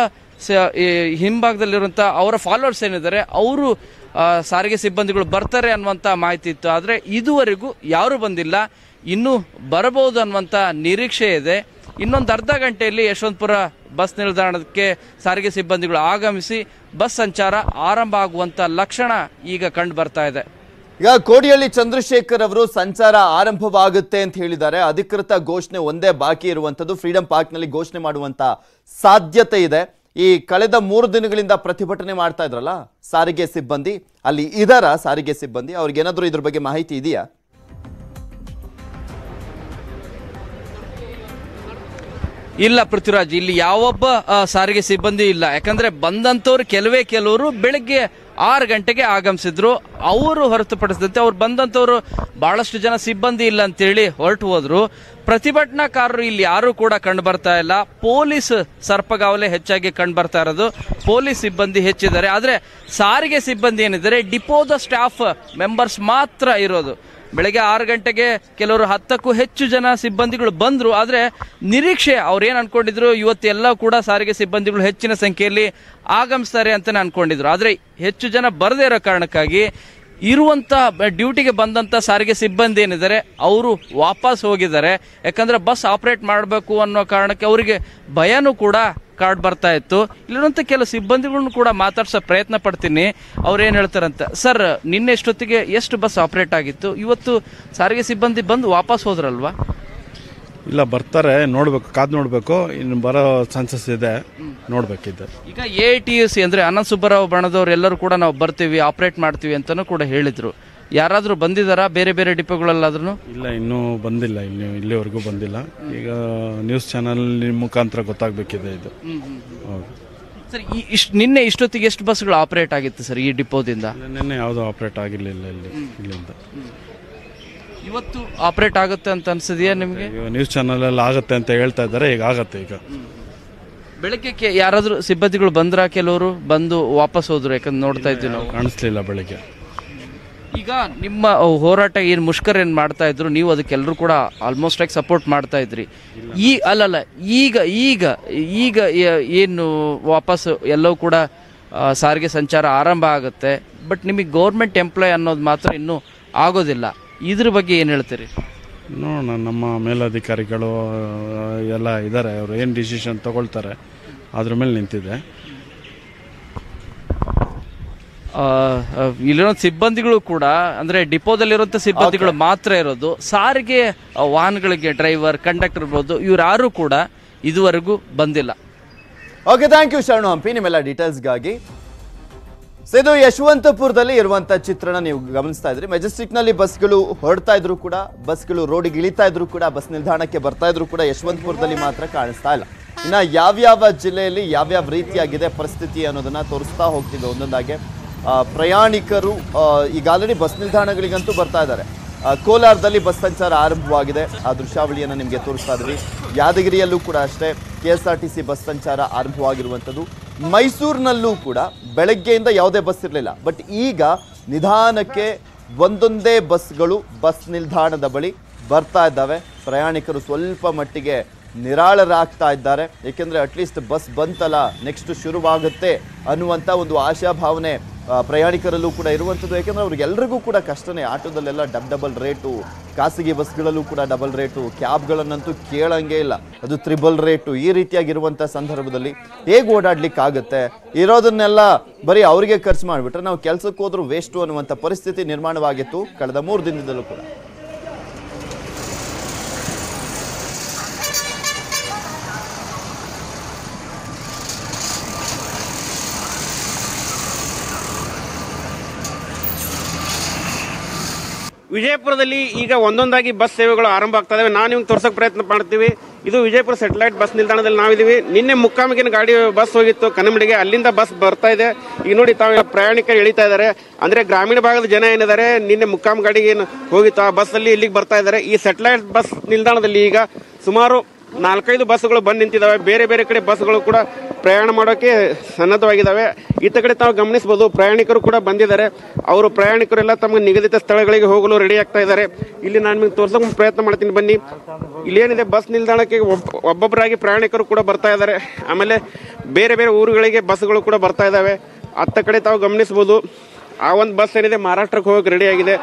ಹಿಂಭಾಗದಲ್ಲಿರುವಂಥ ಅವರ ಫಾಲೋವರ್ಸ್ ಏನಿದ್ದಾರೆ, ಅವರು ಸಾರಿಗೆ ಸಿಬ್ಬಂದಿಗಳು ಬರ್ತಾರೆ ಅನ್ನುವಂಥ ಮಾಹಿತಿ ಇತ್ತು. ಆದರೆ ಇದುವರೆಗೂ ಯಾರೂ ಬಂದಿಲ್ಲ. ಇನ್ನೂ ಬರಬಹುದು ಅನ್ನುವಂಥ ನಿರೀಕ್ಷೆ ಇದೆ. ಇನ್ನೊಂದು ಅರ್ಧ ಗಂಟೆಯಲ್ಲಿ ಯಶವಂತಪುರ ಬಸ್ ನಿಲ್ದಾಣಕ್ಕೆ ಸಾರಿಗೆ ಸಿಬ್ಬಂದಿಗಳು ಆಗಮಿಸಿ ಬಸ್ ಸಂಚಾರ ಆರಂಭ ಆಗುವಂಥ ಲಕ್ಷಣ ಈಗ ಕಂಡು ಬರ್ತಾ ಇದೆ. ಈಗ ಕೋಡಿಹಳ್ಳಿ ಚಂದ್ರಶೇಖರ್ ಅವರು ಸಂಚಾರ ಆರಂಭವಾಗುತ್ತೆ ಅಂತ ಹೇಳಿದ್ದಾರೆ. ಅಧಿಕೃತ ಘೋಷಣೆ ಒಂದೇ ಬಾಕಿ ಇರುವಂತದ್ದು. ಫ್ರೀಡಂ ಪಾರ್ಕ್ ನಲ್ಲಿ ಘೋಷಣೆ ಮಾಡುವಂತ ಸಾಧ್ಯತೆ ಇದೆ. ಈ ಕಳೆದ 3 ದಿನಗಳಿಂದ ಪ್ರತಿಭಟನೆ ಮಾಡ್ತಾ ಇದ್ರಲ್ಲ ಸಾರಿಗೆ ಸಿಬ್ಬಂದಿ, ಅಲ್ಲಿ ಇದರ ಸಾರಿಗೆ ಸಿಬ್ಬಂದಿ ಅವ್ರಿಗೇನಾದ್ರೂ ಇದ್ರ ಬಗ್ಗೆ ಮಾಹಿತಿ ಇದೆಯಾ? ಇಲ್ಲ ಪೃಥ್ವಿರಾಜ್, ಇಲ್ಲಿ ಯಾವೊಬ್ಬ ಸಾರಿಗೆ ಸಿಬ್ಬಂದಿ ಇಲ್ಲ. ಯಾಕಂದ್ರೆ ಬಂದಂತವ್ರು ಕೆಲವರು ಬೆಳಗ್ಗೆ 6 ಗಂಟೆಗೆ ಆಗಮಿಸಿದ್ರು. ಅವರು ಹೊರತುಪಡಿಸಿದಂತೆ ಅವ್ರು ಬಂದಂತವ್ರು ಬಹಳಷ್ಟು ಜನ ಸಿಬ್ಬಂದಿ ಇಲ್ಲ ಅಂತೇಳಿ ಹೊರಟು ಹೋದ್ರು. ಪ್ರತಿಭಟನಾಕಾರರು ಇಲ್ಲಿ ಯಾರು ಕೂಡ ಕಂಡು ಬರ್ತಾ ಇಲ್ಲ. ಪೊಲೀಸ್ ಸರ್ಪಗಾವಲೆ ಹೆಚ್ಚಾಗಿ ಕಂಡು ಬರ್ತಾ ಇರೋದು. ಪೊಲೀಸ್ ಸಿಬ್ಬಂದಿ ಹೆಚ್ಚಿದ್ದಾರೆ. ಆದರೆ ಸಾರಿಗೆ ಸಿಬ್ಬಂದಿ ಏನಿದ್ದಾರೆ, ಡಿಪೋದ ಸ್ಟಾಫ್ ಮೆಂಬರ್ಸ್ ಮಾತ್ರ ಇರೋದು. ಬೆಳಗ್ಗೆ 6 ಗಂಟೆಗೆ ಕೆಲವರು 10ಕ್ಕೂ ಹೆಚ್ಚು ಜನ ಸಿಬ್ಬಂದಿಗಳು ಬಂದರು. ಆದರೆ ನಿರೀಕ್ಷೆ ಅವ್ರೇನು ಅನ್ಕೊಂಡಿದ್ರು, ಇವತ್ತೆಲ್ಲ ಕೂಡ ಸಾರಿಗೆ ಸಿಬ್ಬಂದಿಗಳು ಹೆಚ್ಚಿನ ಸಂಖ್ಯೆಯಲ್ಲಿ ಆಗಮಿಸ್ತಾರೆ ಅಂತಲೇ ಅನ್ಕೊಂಡಿದ್ರು. ಆದರೆ ಹೆಚ್ಚು ಜನ ಬರದೇ ಇರೋ ಕಾರಣಕ್ಕಾಗಿ ಇರುವಂಥ ಡ್ಯೂಟಿಗೆ ಬಂದಂಥ ಸಾರಿಗೆ ಸಿಬ್ಬಂದಿ ಏನಿದ್ದಾರೆ ಅವರು ವಾಪಸ್ ಹೋಗಿದ್ದಾರೆ. ಯಾಕಂದರೆ ಬಸ್ ಆಪರೇಟ್ ಮಾಡಬೇಕು ಅನ್ನೋ ಕಾರಣಕ್ಕೆ ಅವರಿಗೆ ಭಯನೂ ಕೂಡ ಕಾರ್ಡ್ ಬರ್ತಾ ಇತ್ತು. ಇಲ್ಲಿರುವಂಥ ಕೆಲವು ಸಿಬ್ಬಂದಿಗಳನ್ನು ಕೂಡ ಮಾತಾಡ್ಸೋ ಪ್ರಯತ್ನ ಪಡ್ತೀನಿ. ಅವ್ರೇನು ಹೇಳ್ತಾರಂತ. ಸರ್, ನಿನ್ನೆ ಎಷ್ಟೊತ್ತಿಗೆ ಎಷ್ಟು ಬಸ್ ಆಪರೇಟ್ ಆಗಿತ್ತು? ಇವತ್ತು ಸಾರಿಗೆ ಸಿಬ್ಬಂದಿ ಬಂದು ವಾಪಸ್ ಹೋದ್ರಲ್ವಾ? ಇಲ್ಲ, ಬರ್ತಾರೆ, ನೋಡ್ಬೇಕು, ಕಾದು ನೋಡ್ಬೇಕು. ಇನ್ನು ಬರೋ ಚಾನ್ಸಸ್ ಇದೆ, ನೋಡ್ಬೇಕಿದೆ. ಈಗ AITUC ಅಂದ್ರೆ ಅನಂತ್ ಸುಬ್ಬರಾವ್ ಬಣದವ್ರು ಎಲ್ಲರೂ ಕೂಡ ನಾವು ಬರ್ತೀವಿ, ಆಪರೇಟ್ ಮಾಡ್ತೀವಿ ಅಂತಾನೂ ಕೂಡ ಹೇಳಿದ್ರು. ಯಾರಾದರೂ ಬಂದಿದ್ದಾರಾ ಬೇರೆ ಬೇರೆ ಡಿಪೋಗಳಲ್ಲಾದ್ರೂ? ಇಲ್ಲ, ಇನ್ನೂ ಬಂದಿಲ್ಲ. ಇಲ್ಲಿವರೆಗೂ ಬಂದಿಲ್ಲ. ಈಗ ನ್ಯೂಸ್ ಚಾನಲ್ ಮುಖಾಂತರ ಗೊತ್ತಾಗಬೇಕಿದೆ ಇದು. ಹೌದು ಸರ್, ನಿನ್ನೆ ಇಷ್ಟೊತ್ತಿಗೆ ಎಷ್ಟು ಬಸ್ಗಳು ಆಪರೇಟ್ ಆಗಿತ್ತು ಸರ್ ಈ ಡಿಪೋದಿಂದ? ನಿನ್ನೆ ಯಾವುದೂ ಆಪರೇಟ್ ಆಗಿರಲಿಲ್ಲ ಇಲ್ಲಿಂದ. ಇವತ್ತು ಆಪರೇಟ್ ಆಗುತ್ತೆ ಅಂತ ಅನ್ಸಿದೆಯಾ ನಿಮಗೆ? ನ್ಯೂಸ್ ಚಾನಲ್ ಆಗುತ್ತೆ ಅಂತ ಹೇಳ್ತಾ ಇದ್ದಾರೆ. ಈಗ ಆಗತ್ತೆ. ಈಗ ಬೆಳಗ್ಗೆ ಯಾರಾದರೂ ಸಿಬ್ಬಂದಿಗಳು ಬಂದ್ರ? ಕೆಲವರು ಬಂದು ವಾಪಸ್ ಹೋದ್ರು. ಯಾಕಂದ್ರೆ ನೋಡ್ತಾ ಇದ್ವಿ ನಾವು, ಕಾಣಿಸ್ಲಿಲ್ಲ ಬೆಳಗ್ಗೆ. ಈಗ ನಿಮ್ಮ ಹೋರಾಟ ಏನು ಮುಷ್ಕರ ಏನು ಮಾಡ್ತಾ ಇದ್ರು, ನೀವು ಅದಕ್ಕೆಲ್ಲರೂ ಕೂಡ ಆಲ್ಮೋಸ್ಟ್ ಆಗಿ ಸಪೋರ್ಟ್ ಮಾಡ್ತಾ ಇದ್ರಿ. ಈಗ ಏನು ವಾಪಸ್ ಎಲ್ಲವೂ ಕೂಡ ಸಾರಿಗೆ ಸಂಚಾರ ಆರಂಭ ಆಗುತ್ತೆ. ಬಟ್ ನಿಮಗೆ ಗೌರ್ಮೆಂಟ್ ಎಂಪ್ಲಾಯ್ ಅನ್ನೋದು ಮಾತ್ರ ಇನ್ನೂ ಆಗೋದಿಲ್ಲ. ಇದ್ರ ಬಗ್ಗೆ ಏನು ಹೇಳ್ತೀರಿ? ನೋಡೋಣ, ನಮ್ಮ ಮೇಲಧಿಕಾರಿಗಳು ಎಲ್ಲ ಇದ್ದಾರೆ. ಅವರು ಏನು ಡಿಸಿಷನ್ ತಗೊಳ್ತಾರೆ ಅದ್ರ ಮೇಲೆ ನಿಂತಿದೆ. ಇಲ್ಲಿರೋ ಸಿಬ್ಬಂದಿಗಳು ಕೂಡ ಅಂದ್ರೆ ಡಿಪೋದಲ್ಲಿರುವಂಥ ಸಿಬ್ಬಂದಿಗಳು ಮಾತ್ರ ಇರೋದು. ಸಾರಿಗೆ ವಾಹನಗಳಿಗೆ ಡ್ರೈವರ್, ಕಂಡಕ್ಟರ್ ಇರ್ಬೋದು, ಇವ್ರು ಯಾರು ಕೂಡ ಇದುವರೆಗೂ ಬಂದಿಲ್ಲ. ಓಕೆ, ಥ್ಯಾಂಕ್ ಯು ಶರಣು ಹಂಪಿ ನಿಮ್ಮೆಲ್ಲ ಡೀಟೇಲ್ಸ್ಗಾಗಿ. ಇದು ಯಶವಂತಪುರದಲ್ಲಿ ಇರುವಂತ ಚಿತ್ರಣ ನೀವು ಗಮನಿಸ್ತಾ ಇದ್ರಿ. ಮೆಜೆಸ್ಟಿಕ್ ನಲ್ಲಿ ಬಸ್ಗಳು ಹೊರಡ್ತಾ ಇದ್ರು ಕೂಡ, ಬಸ್ಗಳು ರೋಡಿಗೆ ಇಳಿತಾ ಇದ್ರು ಕೂಡ, ಬಸ್ ನಿಲ್ದಾಣಕ್ಕೆ ಬರ್ತಾ ಇದ್ರು ಕೂಡ ಯಶವಂತಪುರದಲ್ಲಿ ಮಾತ್ರ ಕಾಣಿಸ್ತಾ ಇಲ್ಲ. ಇನ್ನ ಯಾವ್ಯಾವ ಜಿಲ್ಲೆಯಲ್ಲಿ ಯಾವ್ಯಾವ ರೀತಿಯಾಗಿದೆ ಪರಿಸ್ಥಿತಿ ಅನ್ನೋದನ್ನ ತೋರಿಸ್ತಾ ಹೋಗ್ತಿದ್ದೆ ಒಂದೊಂದಾಗೆ. ಪ್ರಯಾಣಿಕರು ಈಗ ಆಲ್ರೆಡಿ ಬಸ್ ನಿಲ್ದಾಣಗಳಿಗಂತೂ ಬರ್ತಾ ಇದ್ದಾರೆ. ಕೋಲಾರದಲ್ಲಿ ಬಸ್ ಸಂಚಾರ ಆರಂಭವಾಗಿದೆ. ಆ ದೃಶ್ಯಾವಳಿಯನ್ನು ನಿಮಗೆ ತೋರಿಸ್ತಾ ಇದ್ವಿ. ಯಾದಗಿರಿಯಲ್ಲೂ ಕೂಡ ಅಷ್ಟೇ KSRTC ಬಸ್ ಸಂಚಾರ ಆರಂಭವಾಗಿರುವಂಥದ್ದು. ಮೈಸೂರಿನಲ್ಲೂ ಕೂಡ ಬೆಳಗ್ಗೆಯಿಂದ ಯಾವುದೇ ಬಸ್ ಇರಲಿಲ್ಲ. ಬಟ್ ಈಗ ನಿಧಾನಕ್ಕೆ ಒಂದೊಂದೇ ಬಸ್ಗಳು ಬಸ್ ನಿಲ್ದಾಣದ ಬಳಿ ಬರ್ತಾ ಇದ್ದಾವೆ. ಪ್ರಯಾಣಿಕರು ಸ್ವಲ್ಪ ಮಟ್ಟಿಗೆ ನಿರಾಳರಾಗ್ತಾ ಇದ್ದಾರೆ. ಏಕೆಂದರೆ ಅಟ್ಲೀಸ್ಟ್ ಬಸ್ ಬಂತಲ್ಲ, ನೆಕ್ಸ್ಟ್ ಶುರುವಾಗುತ್ತೆ ಅನ್ನುವಂಥ ಒಂದು ಆಶಾಭಾವನೆ ಪ್ರಯಾಣಿಕರಲ್ಲೂ ಕೂಡ ಇರುವಂಥದ್ದು. ಯಾಕೆಂದರೆ ಅವ್ರಿಗೆಲ್ಲರಿಗೂ ಕೂಡ ಕಷ್ಟನೇ. ಆಟೋದಲ್ಲೆಲ್ಲ ಡಬಲ್ ರೇಟು, ಖಾಸಗಿ ಬಸ್ಗಳಲ್ಲೂ ಕೂಡ ಡಬಲ್ ರೇಟು, ಕ್ಯಾಬ್ಗಳನ್ನಂತೂ ಕೇಳಂಗೇ ಇಲ್ಲ, ಅದು ತ್ರಿಬಲ್ ರೇಟು. ಈ ರೀತಿಯಾಗಿರುವಂಥ ಸಂದರ್ಭದಲ್ಲಿ ಹೇಗೆ ಓಡಾಡ್ಲಿಕ್ಕಾಗುತ್ತೆ? ಇರೋದನ್ನೆಲ್ಲ ಬರೀ ಅವರಿಗೆ ಖರ್ಚು ಮಾಡಿಬಿಟ್ರೆ ನಾವು ಕೆಲಸಕ್ಕೆ ಹೋದ್ರೂ ವೇಸ್ಟು ಅನ್ನುವಂಥ ಪರಿಸ್ಥಿತಿ ನಿರ್ಮಾಣವಾಗಿತ್ತು ಕಳೆದ 3 ದಿನದಲ್ಲೂ ಕೂಡ. ವಿಜಯಪುರದಲ್ಲಿ ಈಗ ಒಂದೊಂದಾಗಿ ಬಸ್ ಸೇವೆಗಳು ಆರಂಭ ಆಗ್ತಾ ಇದಾವೆ. ನಾವು ನಿಮ್ಗೆ ತೋರ್ಸೋಕೆ ಪ್ರಯತ್ನ ಮಾಡ್ತೀವಿ. ಇದು ವಿಜಯಪುರ ಸ್ಯಾಟಲೈಟ್ ಬಸ್ ನಿಲ್ದಾಣದಲ್ಲಿ ನಾವಿದ್ದೀವಿ. ನಿನ್ನೆ ಮುಕ್ಕಾಮಿಗಿನ ಗಾಡಿ ಬಸ್ ಹೋಗಿತ್ತು ಕನ್ನಂಬಡಿಗೆ, ಅಲ್ಲಿಂದ ಬಸ್ ಬರ್ತಾ ಇದೆ. ಈಗ ನೋಡಿ ತಾವು ಪ್ರಯಾಣಿಕರು ಇಳಿತಾ ಇದ್ದಾರೆ. ಅಂದ್ರೆ ಗ್ರಾಮೀಣ ಭಾಗದ ಜನ ಏನಿದ್ದಾರೆ, ನಿನ್ನೆ ಮುಕ್ಕಾಮ್ ಗಾಡಿಗೆ ಏನು ಹೋಗಿತ್ತು ಆ ಬಸ್ ಅಲ್ಲಿ ಇಲ್ಲಿಗೆ ಬರ್ತಾ ಇದ್ದಾರೆ. ಈ ಸ್ಯಾಟಲೈಟ್ ಬಸ್ ನಿಲ್ದಾಣದಲ್ಲಿ ಈಗ ಸುಮಾರು 4-5 ಬಸ್ಗಳು ಬಂದು ನಿಂತಿದ್ದಾವೆ. ಬೇರೆ ಬೇರೆ ಕಡೆ ಬಸ್ಗಳು ಕೂಡ ಪ್ರಯಾಣ ಮಾಡೋಕೆ ಸನ್ನದ್ಧವಾಗಿದ್ದಾವೆ. ಇತ್ತ ಕಡೆ ತಾವು ಗಮನಿಸಬಹುದು, ಪ್ರಯಾಣಿಕರು ಕೂಡ ಬಂದಿದ್ದಾರೆ. ಅವರು ಪ್ರಯಾಣಿಕರೆಲ್ಲ ತಮ್ಮ ನಿಗದಿತ ಸ್ಥಳಗಳಿಗೆ ಹೋಗಲು ರೆಡಿ ಆಗ್ತಾ ಇದ್ದಾರೆ. ಇಲ್ಲಿ ನಾನು ನಿಮಗೆ ತೋರ್ಸೋಕೆ ಪ್ರಯತ್ನ ಮಾಡ್ತೀನಿ, ಬನ್ನಿ. ಇಲ್ಲೇನಿದೆ, ಬಸ್ ನಿಲ್ದಾಣಕ್ಕೆ ಒಬ್ಬೊಬ್ಬರಾಗಿ ಪ್ರಯಾಣಿಕರು ಕೂಡ ಬರ್ತಾ ಇದ್ದಾರೆ. ಆಮೇಲೆ ಬೇರೆ ಬೇರೆ ಊರುಗಳಿಗೆ ಬಸ್ಗಳು ಕೂಡ ಬರ್ತಾ ಇದ್ದಾವೆ. ಅತ್ತ ಕಡೆ ತಾವು ಗಮನಿಸಬಹುದು, ಆ ಒಂದು ಬಸ್ ಏನಿದೆ ಮಹಾರಾಷ್ಟ್ರಕ್ಕೆ ಹೋಗಕ್ಕೆ ರೆಡಿ ಆಗಿದೆ,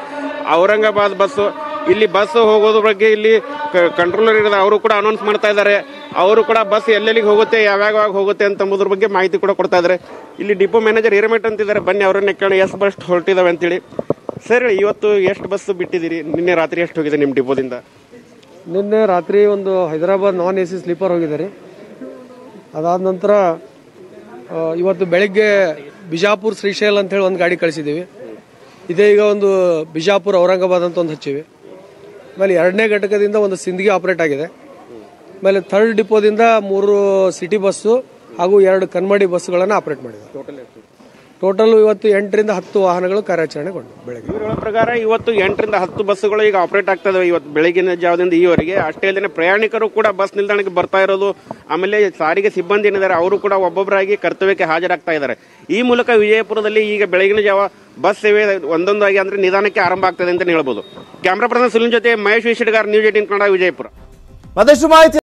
ಔರಂಗಾಬಾದ್ ಬಸ್ಸು. ಇಲ್ಲಿ ಬಸ್ ಹೋಗೋದ್ರ ಬಗ್ಗೆ ಇಲ್ಲಿ ಕಂಟ್ರೋಲರ್ ಇರೋದು, ಅವರು ಕೂಡ ಅನೌನ್ಸ್ ಮಾಡ್ತಾ ಇದ್ದಾರೆ. ಅವರು ಕೂಡ ಬಸ್ ಎಲ್ಲೆಲ್ಲಿಗೆ ಹೋಗುತ್ತೆ, ಯಾವ್ಯಾವ ಹೋಗುತ್ತೆ ಅಂತ ಅಂಬುದ್ರ ಬಗ್ಗೆ ಮಾಹಿತಿ ಕೂಡ ಕೊಡ್ತಾ ಇದ್ದಾರೆ. ಇಲ್ಲಿ ಡಿಪೋ ಮ್ಯಾನೇಜರ್ ಹಿರೇಮಠ ಅಂತಿದ್ದಾರೆ, ಬನ್ನಿ ಅವರನ್ನೇ ಕೇಳಿ ಎಷ್ಟು ಬಸ್ ಹೊರಟಿದಾವೆ ಅಂತೇಳಿ. ಸರ್, ಇವತ್ತು ಎಷ್ಟು ಬಸ್ ಬಿಟ್ಟಿದ್ದೀರಿ? ನಿನ್ನೆ ರಾತ್ರಿ ಎಷ್ಟು ಹೋಗಿದೆ ನಿಮ್ಮ ಡಿಪೋದಿಂದ? ನಿನ್ನೆ ರಾತ್ರಿ ಒಂದು ಹೈದರಾಬಾದ್ ನಾನ್ AC ಸ್ಲೀಪರ್ ಹೋಗಿದ್ದಾರೆ. ಅದಾದ ನಂತರ ಇವತ್ತು ಬೆಳಿಗ್ಗೆ ಬಿಜಾಪುರ್ ಶ್ರೀಶೈಲ್ ಅಂತ ಹೇಳಿ ಒಂದು ಗಾಡಿ ಕಳಿಸಿದ್ದೀವಿ. ಇದೇ ಈಗ ಒಂದು ಬಿಜಾಪುರ್ ಔರಂಗಾಬಾದ್ ಅಂತ ಒಂದು ಹಚ್ಚಿವಿ. ಆಮೇಲೆ 2ನೇ ಘಟಕದಿಂದ ಒಂದು ಸಿಂದಗಿ ಆಪರೇಟ್ ಆಗಿದೆ. ಆಮೇಲೆ 3rd ಡಿಪೋದಿಂದ 3 ಸಿಟಿ ಬಸ್ಸು ಹಾಗೂ 2 ಕನ್ಮಡಿ ಬಸ್ಗಳನ್ನು ಆಪರೇಟ್ ಮಾಡಿದೆ. ಟೋಟಲ್ ಇವತ್ತು 8ರಿಂದ 10 ವಾಹನಗಳು ಕಾರ್ಯಾಚರಣೆಗೊಂಡು ಬೆಳಗ್ಗೆ ಇವರ ಪ್ರಕಾರ ಇವತ್ತು 8ರಿಂದ 10 ಬಸ್ಸುಗಳು ಈಗ ಆಪರೇಟ್ ಆಗ್ತಾ ಇದಾವೆ ಇವತ್ತು ಬೆಳಗಿನ ಜಾವದಿಂದ ಈವರೆಗೆ. ಅಷ್ಟೇ ಅಲ್ಲದೆ ಪ್ರಯಾಣಿಕರು ಕೂಡ ಬಸ್ ನಿಲ್ದಾಣಕ್ಕೆ ಬರ್ತಾ ಇರೋದು, ಆಮೇಲೆ ಸಾರಿಗೆ ಸಿಬ್ಬಂದಿ ಏನಿದ್ದಾರೆ ಅವರು ಕೂಡ ಒಬ್ಬೊಬ್ಬರಾಗಿ ಕರ್ತವ್ಯಕ್ಕೆ ಹಾಜರಾಗ್ತಾ ಇದ್ದಾರೆ. ಈ ಮೂಲಕ ವಿಜಯಪುರದಲ್ಲಿ ಈಗ ಬೆಳಗಿನ ಜಾವ ಬಸ್ ಸೇವೆ ಒಂದೊಂದಾಗಿ ಅಂದ್ರೆ ನಿಧಾನಕ್ಕೆ ಆರಂಭ ಆಗ್ತದೆ ಅಂತ ಹೇಳ್ಬೋದು. ಕ್ಯಾಮ್ರಾ ಪರ್ಸನ್ ಸುನಿಲ್ ಜೊತೆ ಮಹೇಶ್ ವಿಶಿಡ್ಗಾರ್, ನ್ಯೂಸ್ 18 ಕನ್ನಡ, ವಿಜಯಪುರ. ಮತ್ತಷ್ಟು ಮಾಹಿತಿ